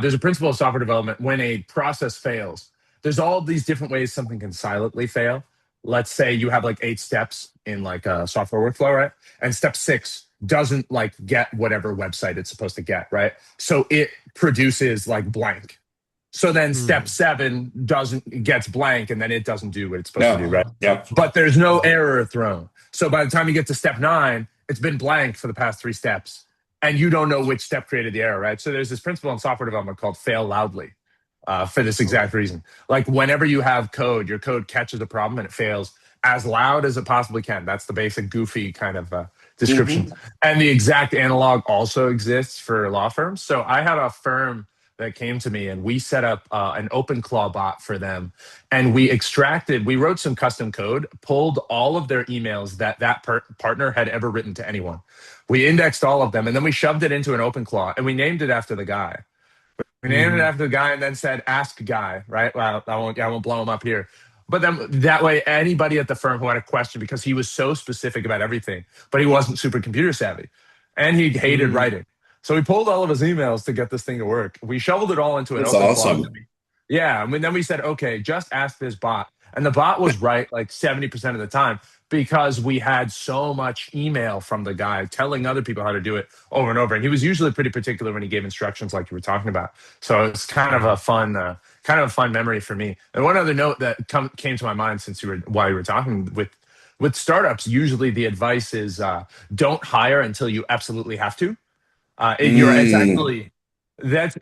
There's a principle of software development. When a process fails, there's all these different ways something can silently fail. Let's say you have like 8 steps in like a software workflow, right? And step 6 doesn't like get whatever website it's supposed to get, right? So it produces like blank. So then step 7 gets blank, and then it doesn't do what it's supposed to do, right? Yeah. But there's no error thrown. So by the time you get to step 9, it's been blank for the past 3 steps, and you don't know which step created the error, right? So there's this principle in software development called fail loudly, for this exact reason. Like whenever you have code, your code catches a problem and it fails as loud as it possibly can. That's the basic goofy kind of description. And the exact analog also exists for law firms. So I had a firm that came to me and we set up an OpenClaw bot for them. And we wrote some custom code, pulled all of their emails that partner had ever written to anyone. We indexed all of them, and then we shoved it into an OpenClaw, and we named it after the guy. We named it after the guy and then said, ask guy, right? Well, I won't blow him up here. But then that way, anybody at the firm who had a question, because he was so specific about everything, but he wasn't super computer savvy and he hated writing. So we pulled all of his emails to get this thing to work. We shoveled it all into an open awesome. cloud. Yeah. And then we said, okay, just ask this bot. And the bot was right like 70% of the time because we had so much email from the guy telling other people how to do it over and over. And he was usually pretty particular when he gave instructions like you were talking about. So it's kind of a fun memory for me. And one other note that came to my mind while you were talking with startups, usually the advice is don't hire until you absolutely have to. That's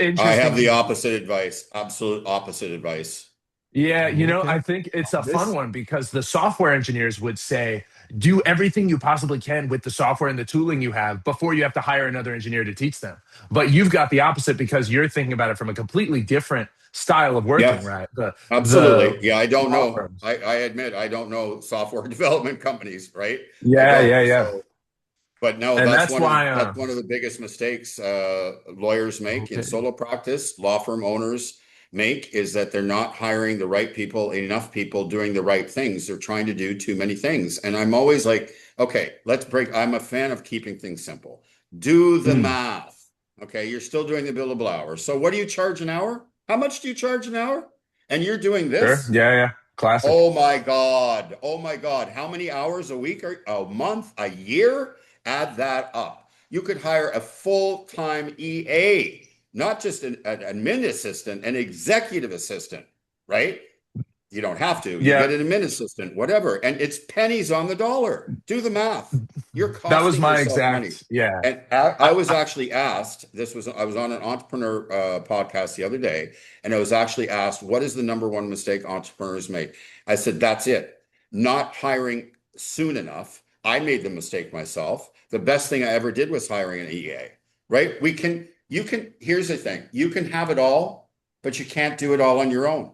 interesting. I have the opposite advice, absolute opposite advice. Yeah, I think it's a fun one because the software engineers would say, do everything you possibly can with the software and the tooling you have before you have to hire another engineer to teach them. But you've got the opposite because you're thinking about it from a completely different style of working, right? Absolutely. I don't know. I admit I don't know software development companies, right? Yeah. But no, that's one of the biggest mistakes lawyers make in solo practice, law firm owners make, is that they're not hiring the right people, enough people doing the right things. They're trying to do too many things. And I'm always like, okay, I'm a fan of keeping things simple. Do the math. Okay, you're still doing the billable hours. So what do you charge an hour? How much do you charge an hour? And you're doing this? Sure. Yeah. Classic. Oh my God. How many hours a week, a month, a year? Add that up. You could hire a full-time EA, not just an admin assistant, an executive assistant, right? You don't have to. You get an admin assistant, whatever. And it's pennies on the dollar. Do the math. You're costing that was my exact money. Yeah. And I was actually asked, I was on an entrepreneur podcast the other day, and I was actually asked, what is the number one mistake entrepreneurs make? I said, that's it. Not hiring soon enough. I made the mistake myself. The best thing I ever did was hiring an EA, right? Here's the thing. You can have it all, but you can't do it all on your own.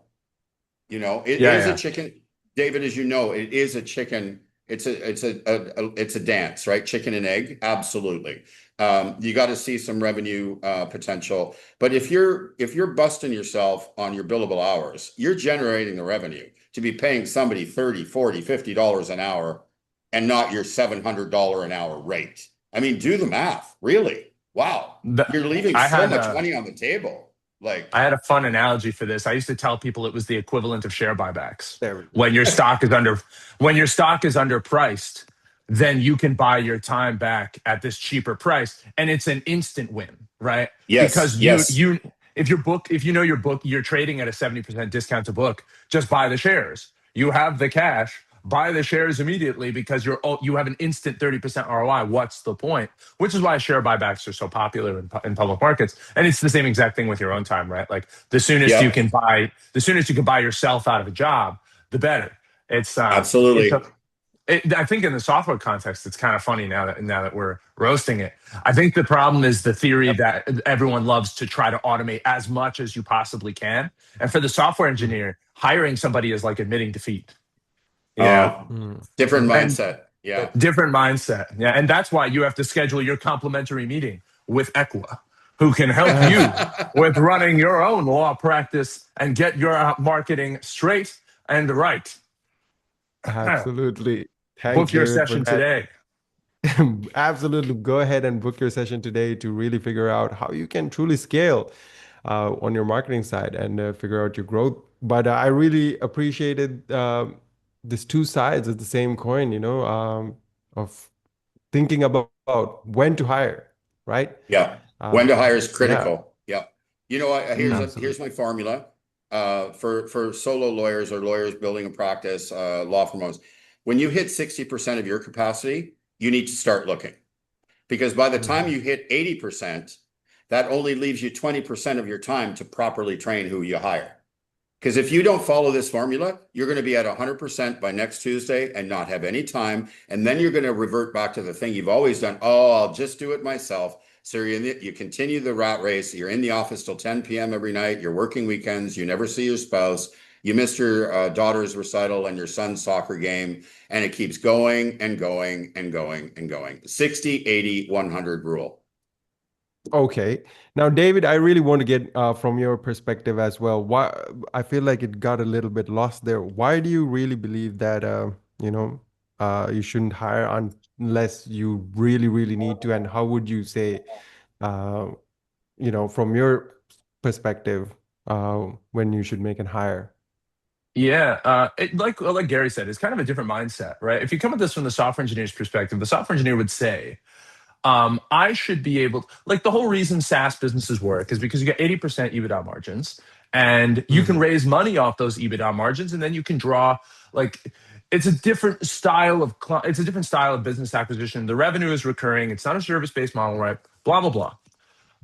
It is a chicken, David, as you know, it is a chicken. It's a dance, right? Chicken and egg. Absolutely. You got to see some revenue potential. But if you're busting yourself on your billable hours, you're generating the revenue to be paying somebody $30, $40, $50 an hour. and not your $700 an hour rate. I mean, do the math, really. Wow. You're leaving I so had much a money on the table. Like, I had a fun analogy for this. I used to tell people it was the equivalent of share buybacks. There we go. When your stock is underpriced, then you can buy your time back at this cheaper price, and it's an instant win, right? yes, Because yes. if you know your book, you're trading at a 70% discount to book, just buy the shares. You have the cash, buy the shares immediately because you have an instant 30% ROI. What's the point? Which is why share buybacks are so popular in public markets. And it's the same exact thing with your own time, right? Like Yep, the soonest you can buy yourself out of a job, the better. It's it's a absolutely. I think in the software context, it's kind of funny now that we're roasting it. I think the problem is the theory Yep. that everyone loves to try to automate as much as you possibly can. And for the software Mm, engineer, hiring somebody is like admitting defeat. You know, Uh, mm, Different mhm. and mindset. Yeah. different mindset. Yeah, and that's why you have to schedule your complimentary meeting with Equa, who can help you with running your own law practice and get your marketing straight and right. Absolutely. Thanks, Book your David, for session that. today. Absolutely. Go ahead and book your session today to really figure out how you can truly scale on your marketing side and figure out your growth. But I really appreciated these two sides of the same coin, of thinking about when to hire, right? Yeah. Uh, When to hire is yeah, critical. Yeah. You know what? Here's absolutely. my formula. For solo lawyers or lawyers building a practice, law firm owners. When you hit 60% of your capacity, you need to start looking. Because by the time Mhm. you hit 80%, that only leaves you 20% of your time to properly train who you hire. Because if you don't follow this formula, you're going to be at 100% by next Tuesday and not have any time. And then you're going to revert back to the thing you've always done. Oh, I'll just do it myself. So you continue the rat race. You're in the office till 10 p.m. every night. You're working weekends. You never see your spouse. You missed your daughter's recital and your son's soccer game. And it keeps going and going and going and going. 60, 80, 100 rule. Okay. Now, David, I really want to get from your perspective as well. Why I feel like it got a little bit lost there. Why do you really believe that you shouldn't hire unless you really, really need to? And how would you say, uh, from your perspective, when you should make an hire? Yeah, like Gary said, it's kind of a different mindset, right? If you come at this from the software engineer's perspective, the software engineer would say, I should be able, like the whole reason SaaS businesses work is because you get 80% EBITDA margins and you can Hmm. raise money off those EBITDA margins and then you can draw like it's a different style of business acquisition. The revenue is recurring. It's not a service-based model, right? Blah, blah, blah.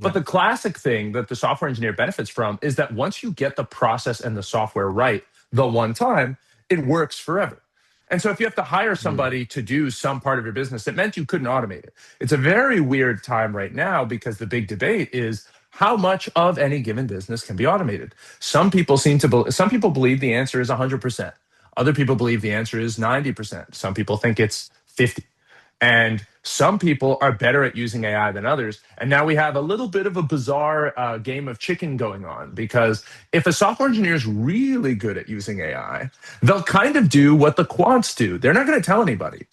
But Yeah. the classic thing that the software engineer benefits from is that once you get the process and the software right the one time, it works forever. And so if you have to hire Mm. somebody to do some part of your business, it meant you couldn't automate it. It's a very weird time right now because the big debate is how much of any given business can be automated. Some people believe the answer is 100%. Other people believe the answer is 90%. Some people think it's 50. And some people are better at using AI than others. And now we have a little bit of a bizarre game of chicken going on because if a software engineer is really good at using AI, they'll kind of do what the quants do. They're not going to tell anybody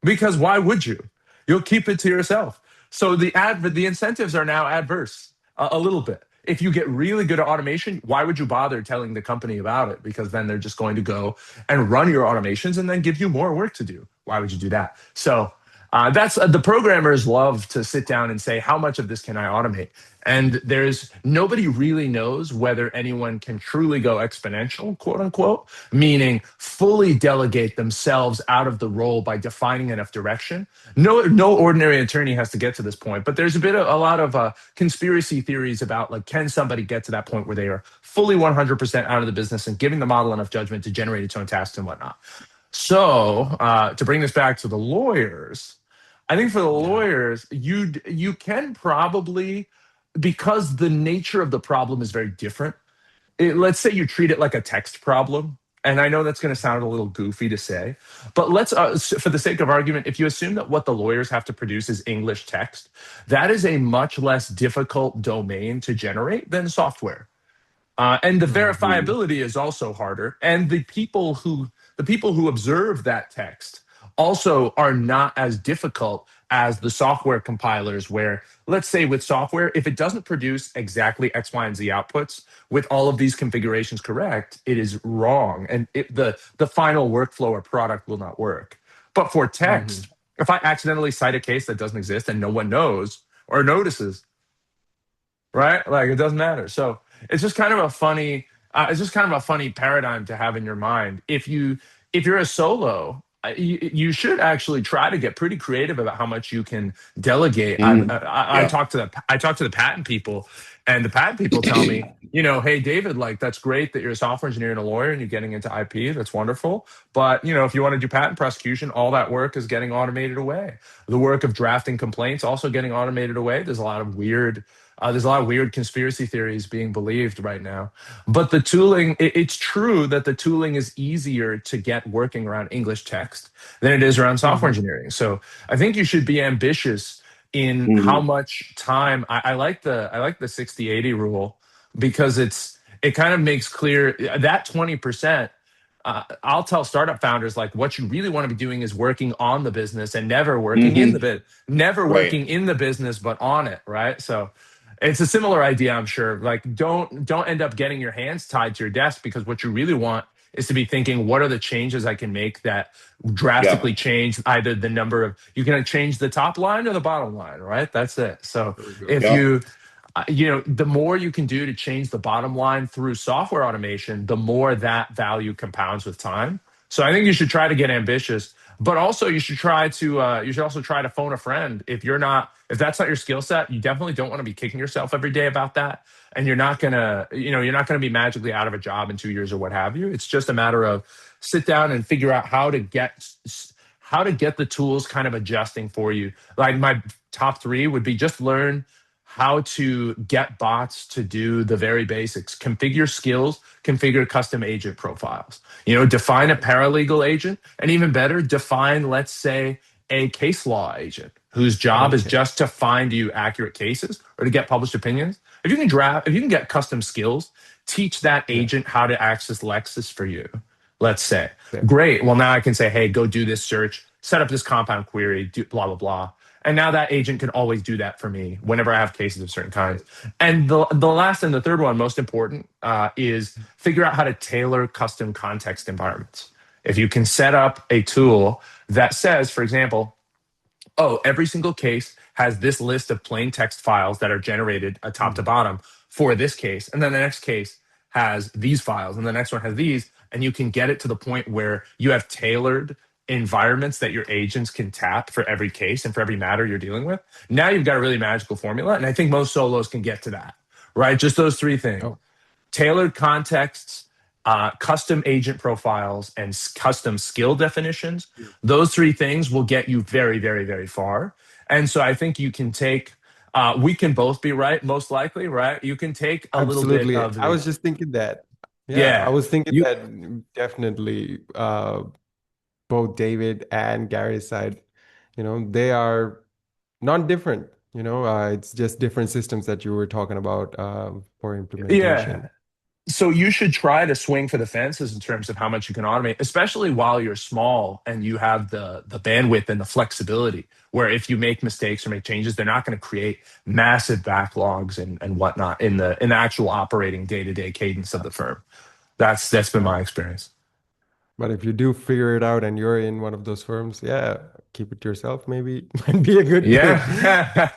because why would you? You'll keep it to yourself. So the incentives are now adverse a little bit. If you get really good at automation, why would you bother telling the company about it? Because then they're just going to go and run your automations and then give you more work to do. Why would you do that? So that's the programmers love to sit down and say, how much of this can I automate? And there's nobody really knows whether anyone can truly go exponential, quote unquote, meaning fully delegate themselves out of the role by defining enough direction. No ordinary attorney has to get to this point, but there's a lot of conspiracy theories about like, can somebody get to that point where they are fully 100% out of the business and giving the model enough judgment to generate its own tasks and whatnot. So to bring this back to the lawyers, I think for the Yeah. lawyers, you can probably because the nature of the problem is very different. Let's say you treat it like a text problem, and I know that's going to sound a little goofy to say, but for the sake of argument, if you assume that what the lawyers have to produce is English text, that is a much less difficult domain to generate than software. And the Mhm. verifiability is also harder. And the people who observe that text also are not as difficult as the software compilers, where, let's say, with software, if it doesn't produce exactly X, Y, and Z outputs with all of these configurations correct, it is wrong. And the final workflow or product will not work. But for Hmm. text, if I accidentally cite a case that doesn't exist and no one knows or notices, right? Like it doesn't matter. So it's just kind of a funny, it's just kind of a funny paradigm to have in your mind. If you're a solo, you should actually try to get pretty creative about how much you can delegate. Mhm. I Yeah. talk to the patent people, and the patent people tell me, hey David, like that's great that you're a software engineer and a lawyer and you're getting into IP. That's wonderful. But if you want to do patent prosecution, all that work is getting automated away. The work of drafting complaints also getting automated away. There's a lot of weird conspiracy theories being believed right now. But the tooling, it's true that the tooling is easier to get working around English text than it is around software Hmm. engineering. So I think you should be ambitious in how Mhm. much time. I like the 60-80 rule because it kind of makes clear that 20%. I'll tell startup founders, like, what you really want to be doing is working on the business and Mhm. never Right. working in the business, but on it, right? So it's a similar idea, I'm sure. Like, don't end up getting your hands tied to your desk, because what you really want is to be thinking, what are the changes I can make that Yeah. drastically change either the number of, you can change the top line or the bottom line, right? That's it. So There we go. if Yeah. the more you can do to change the bottom line through software automation, the more that value compounds with time. So I think you should try to get ambitious, but also you should also try to phone a friend. If that's not your skill set, you definitely don't want to be kicking yourself every day about that. And you're not gonna be magically out of a job in 2 years or what have you. It's just a matter of sit down and figure out how to get the tools kind of adjusting for you. Like my top three would be: just learn how to get bots to do the very basics, configure skills, configure custom agent profiles, define a paralegal agent, and even better, define, let's say, a case law agent whose job is Okay. just to find you accurate cases or to get published opinions. If you can get custom skills, teach that Yeah. agent how to access Lexis for you, let's say. There. Great. Well, now I can say, hey, go do this search, set up this compound query, do blah, blah, blah. And now that agent can always do that for me whenever I have cases of certain kinds. Right. And the last and the third one, most important, is figure out how to tailor custom context environments. If you can set up a tool that says, for example, oh, every single case has this list of plain text files that are generated top to Mhm. bottom for this case. And then the next case has these files, and the next one has these. And you can get it to the point where you have tailored environments that your agents can tap for every case and for every matter you're dealing with. Now you've got a really magical formula. And I think most solos can get to that, right? Just those three things: Oh, tailored contexts, custom agent profiles, and custom skill definitions. Those three things will get you very, very, very far. And so I think you can take, we can both be right, most likely, right? You can take a little bit absolutely. of I the, was just thinking that. Yeah, I yeah, was thinking you, that definitely both David and Gary's side, they are not different. It's just different systems that you were talking about for yeah. implementation. So you should try to swing for the fences in terms of how much you can automate, especially while you're small and you have the bandwidth and the flexibility. Where if you make mistakes or make changes, they're not going to create massive backlogs and whatnot in the actual operating day-to-day cadence of the firm. That's been Yeah. my experience. But if you do figure it out and you're in one of those firms, yeah, keep it to yourself, maybe might be a good thing. Yeah,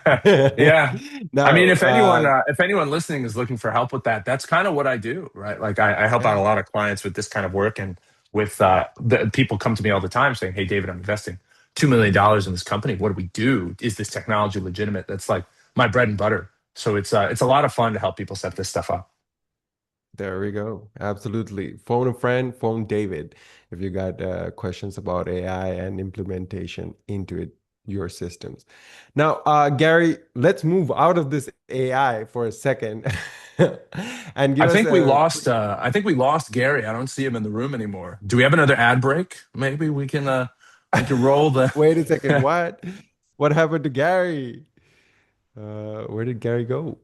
yeah. I mean, Now, if anyone listening is looking for help with that, that's kind of what I do, right? Like I help out yeah, a lot of clients with this kind of work, and with the people come to me all the time saying, "Hey, David, I'm investing $2 million in this company. What do we do? Is this technology legitimate?" That's like my bread and butter. So it's a lot of fun to help people set this stuff up. there we go. Absolutely. Phone a friend, phone David if you got questions about AI and implementation into your systems. Now, Gary, let's move out of this AI for a second and give us a quick. I think we lost Gary. I don't see him in the room anymore. Do we have another ad break? Maybe we can roll the. Wait a second. What? What happened to Gary? Where did Gary go?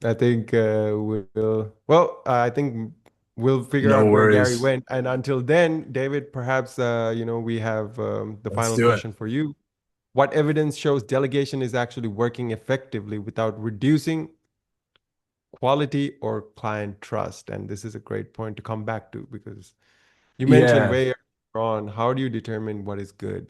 I think I think we'll figure No out where Gary worries. went. And until then, David, perhaps we have the Let's final do it. question for you. What evidence shows delegation is actually working effectively without reducing quality or client trust? And this is a great point to come back to because you mentioned Yeah. way earlier on, how do you determine what is good?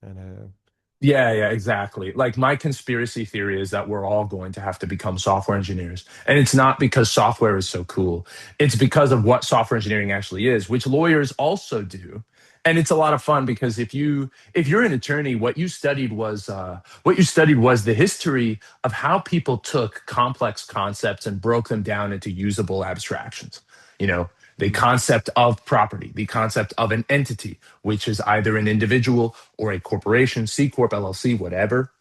And Yeah, exactly. Like my conspiracy theory is that we're all going to have to become software engineers. And it's not because software is so cool. It's because of what software engineering actually is, which lawyers also do. And it's a lot of fun because if you're an attorney, what you studied was the history of how people took complex concepts and broke them down into usable abstractions. You know, the mm, concept of property, the concept of an entity, which is either an individual or a corporation, C Corp, LLC, whatever.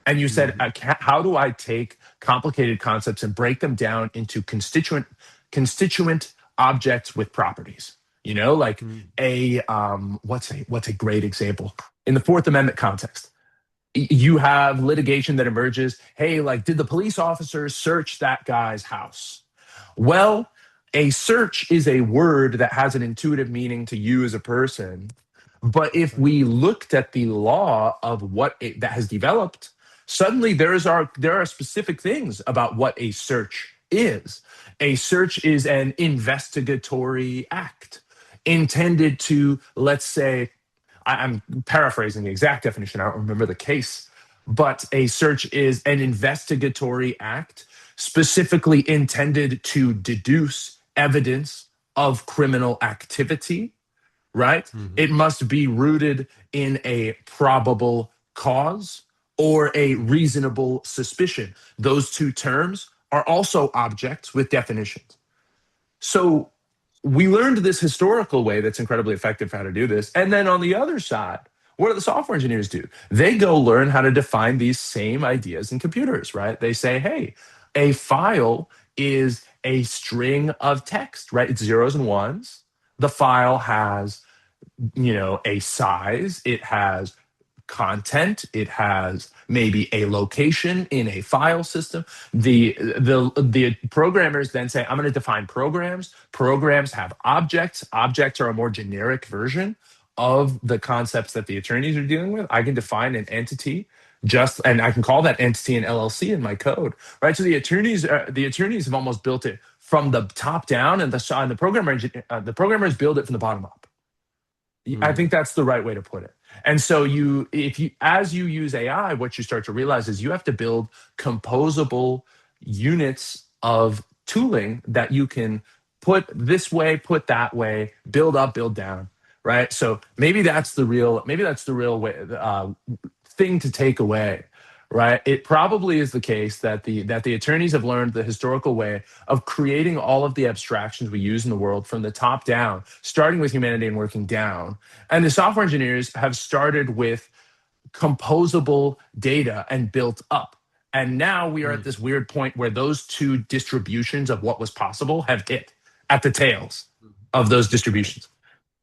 And you said, mhm, how do I take complicated concepts and break them down into constituent objects with properties? You know, like mm, what's a great example in the Fourth Amendment context? You have litigation that emerges. Hey, like, did the police officers search that guy's house? Well, a search is a word that has an intuitive meaning to you as a person. But if right. we looked at the law of that has developed, suddenly there are specific things about what a search is. A search is an investigatory act intended to, let's say, I'm paraphrasing the exact definition. I don't remember the case, but a search is an investigatory act specifically intended to deduce evidence of criminal activity, right? Mhm, It must be rooted in a probable cause or a reasonable suspicion. Those two terms are also objects with definitions. So we learned this historical way that's incredibly effective for how to do this. And then on the other side, what do the software engineers do? They go learn how to define these same ideas in computers, right? They say, hey, a file is a string of text, right? It's zeros and ones. The file has, a size, it has content, it has maybe a location in a file system. The programmers then say, I'm going to define programs. Programs have objects. Objects are a more generic version of the concepts that the attorneys are dealing with. I can define an entity and I can call that entity an LLC in my code, right? So the attorneys have almost built it from the top down, and the programmers build it from the bottom up. I think mm, that's the right way to put it. And so as you use AI, what you start to realize is you have to build composable units of tooling that you can put this way, put that way, build up, build down, right? So maybe that's the real way, thing to take away, right? It probably is the case that the attorneys have learned the historical way of creating all of the abstractions we use in the world from the top down, starting with humanity and working down. And the software engineers have started with composable data and built up. And now we are at mm. this weird point where those two distributions of what was possible have hit at the tails of those Right. distributions.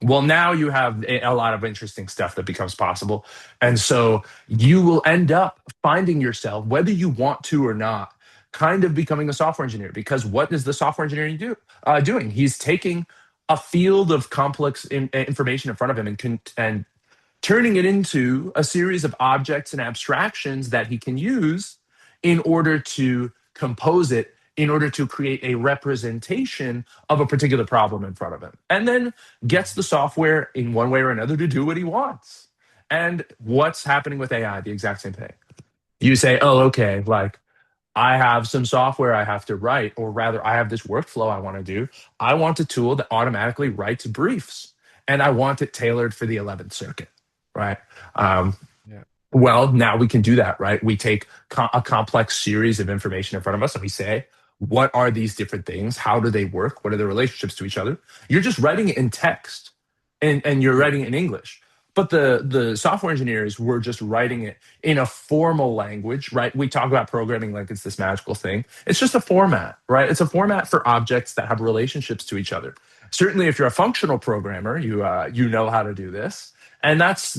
Well, now you have a lot of interesting stuff that becomes possible. And so you will end up finding yourself, whether you want to or not, kind of becoming a software engineer. Because what is the software engineering doing? He's taking a field of complex information in front of him and turning it into a series of objects and abstractions that he can use in order to compose it, in order to create a representation of a particular problem in front of him, and then gets the software in one way or another to do what he wants. And what's happening with AI? The exact same thing. You say, oh, okay, like I have some software I have to write, or rather, I have this workflow I want to do. I want a tool that automatically writes briefs, and I want it tailored for the 11th Circuit, right? Um, Yeah. well, now we can do that, right? We take a complex series of information in front of us and we say, what are these different things? How do they work? What are the relationships to each other? You're just writing it in text, and you're Yeah. writing it in English. But the software engineers were just writing it in a formal language, right? We talk about programming like it's this magical thing. It's just a format, right? It's a format for objects that have relationships to each other. Certainly, if you're a functional programmer, you know how to do this, and that's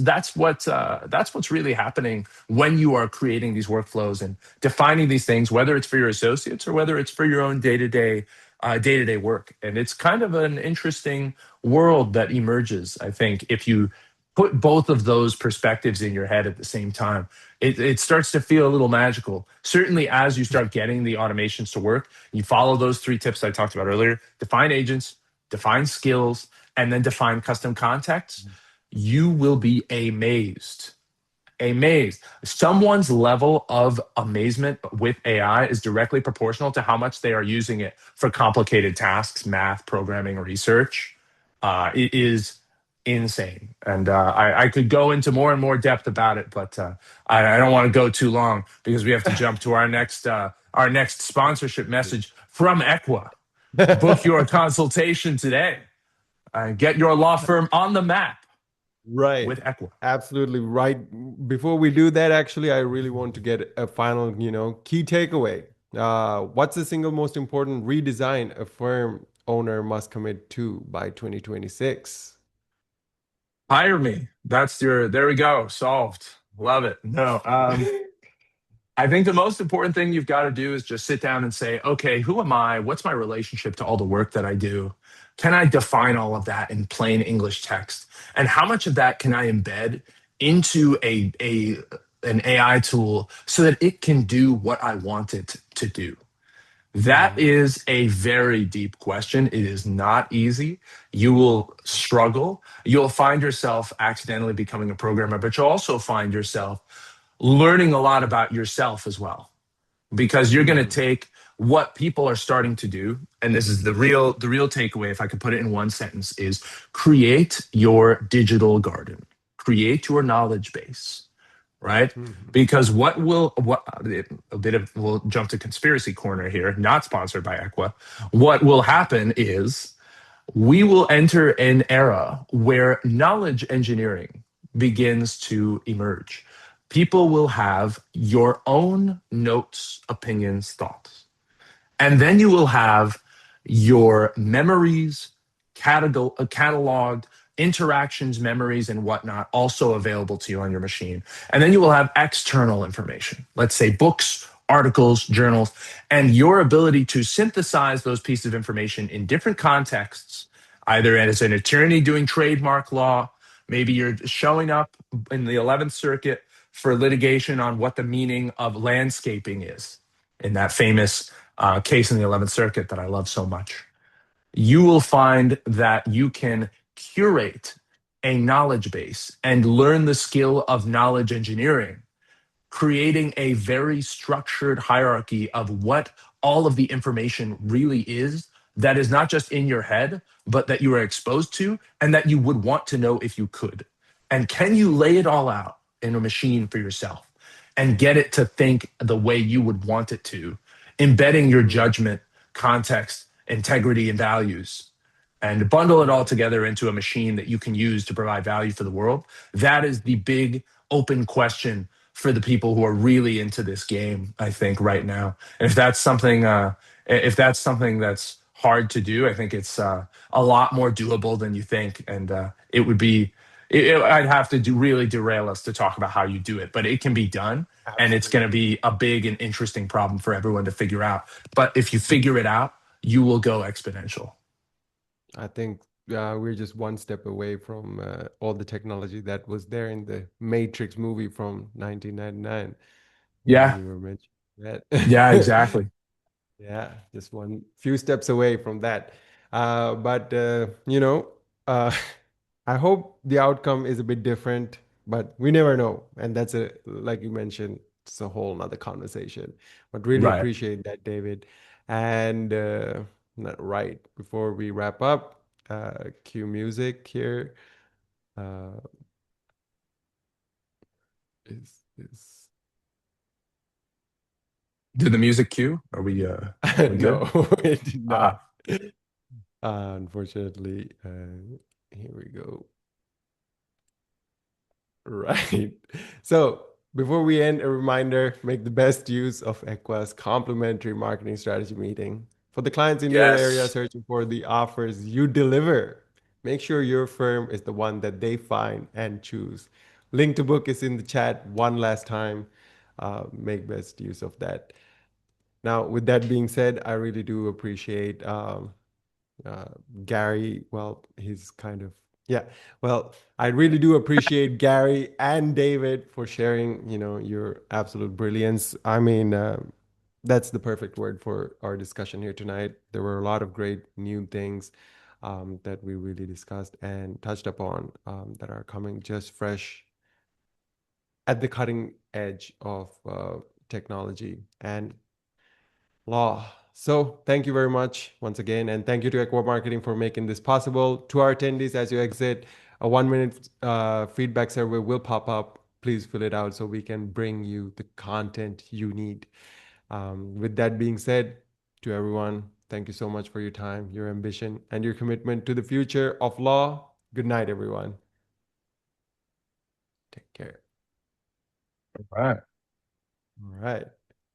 what's really happening when you are creating these workflows and defining these things, whether it's for your associates or whether it's for your own day to day day-to-day work. And it's kind of an interesting world that emerges, I think, if you put both of those perspectives in your head at the same time. It starts to feel a little magical. Certainly, as you start getting the automations to work, you follow those three tips I talked about earlier: define agents, define skills, and then define custom contexts. You will be amazed. Someone's level of amazement with AI is directly proportional to how much they are using it for complicated tasks, math, programming, research. It is insane. And I could go into more and more depth about it, but I don't want to go too long because we have to jump to our next sponsorship message from Equa. Book your consultation today. Get your law firm on the map Right. with Equa. Absolutely right. Before we do that, actually, I really want to get a final, key takeaway. What's the single most important redesign a firm owner must commit to by 2026? Hire me. There we go. Solved. Love it. No, I think the most important thing you've got to do is just sit down and say, okay, who am I? What's my relationship to all the work that I do? Can I define all of that in plain English text? And how much of that can I embed into an AI tool so that it can do what I want it to do? That Mhm. is a very deep question. It is not easy. You will struggle. You'll find yourself accidentally becoming a programmer, but you'll also find yourself learning a lot about yourself as well, because you're going to Mhm. take what people are starting to do, and this is the real takeaway, if I could put it in one sentence, is create your digital garden, create your knowledge base, right? Mhm. Because what a bit of, we'll jump to conspiracy corner here, not sponsored by Equa. What will happen is we will enter an era where knowledge engineering begins to emerge. People will have your own notes, opinions, thoughts. And then you will have your memories, cataloged, interactions, memories, and whatnot also available to you on your machine. And then you will have external information, let's say books, articles, journals, and your ability to synthesize those pieces of information in different contexts, either as an attorney doing trademark law, maybe you're showing up in the 11th Circuit for litigation on what the meaning of landscaping is in that famous case in the 11th Circuit that I love so much. You will find that you can curate a knowledge base and learn the skill of knowledge engineering, creating a very structured hierarchy of what all of the information really is, that is not just in your head, but that you are exposed to and that you would want to know if you could. And can you lay it all out in a machine for yourself and get it to think the way you would want it to, embedding your Mhm. judgment, context, integrity, and values, and bundle it all together into a machine that you can use to provide value for the world? That is the big open question for the people who are really into this game, I think, right now. And if that's something that's hard to do, I think it's a lot more doable than you think. And it would be, I'd have to really derail us to talk about how you do it, but it can be done. And it's going to Absolutely. be a big and interesting problem for everyone to figure out. But if you figure it out, you will go exponential. I think we're just one step away from all the technology that was there in the Matrix movie from 1999 when Yeah. you were mentioning Yeah, that. exactly. Yeah, just one few steps away from that. But uh, I hope the outcome is a bit different, but we never know. And that's like you mentioned, it's a whole nother conversation. But really Right. appreciate that, David. And right before we wrap up, cue music here. Uh, is Did the music cue? Are we good? no, it did not. Ah, Unfortunately, here we go. Right. So before we end, a reminder, make the best use of Equa's complimentary marketing strategy meeting. For the clients in your area yes. searching for the offers you deliver, make sure your firm is the one that they find and choose. Link to book is in the chat one last time. Make best use of that. Now, with that being said, I really do appreciate uh, Gary. Well, he's kind of, yeah. Well, I really do appreciate Gary and David for sharing, your absolute brilliance. I mean, that's the perfect word for our discussion here tonight. There were a lot of great new things that we really discussed and touched upon that are coming just fresh at the cutting edge of technology and law. So thank you very much once again, and thank you to Equa Marketing for making this possible. To our attendees, as you exit, a 1 minute feedback survey will pop up. Please fill it out so we can bring you the content you need. With that being said, to everyone, thank you so much for your time, your ambition, and your commitment to the future of law. Good night, everyone. Take care. All right. All right.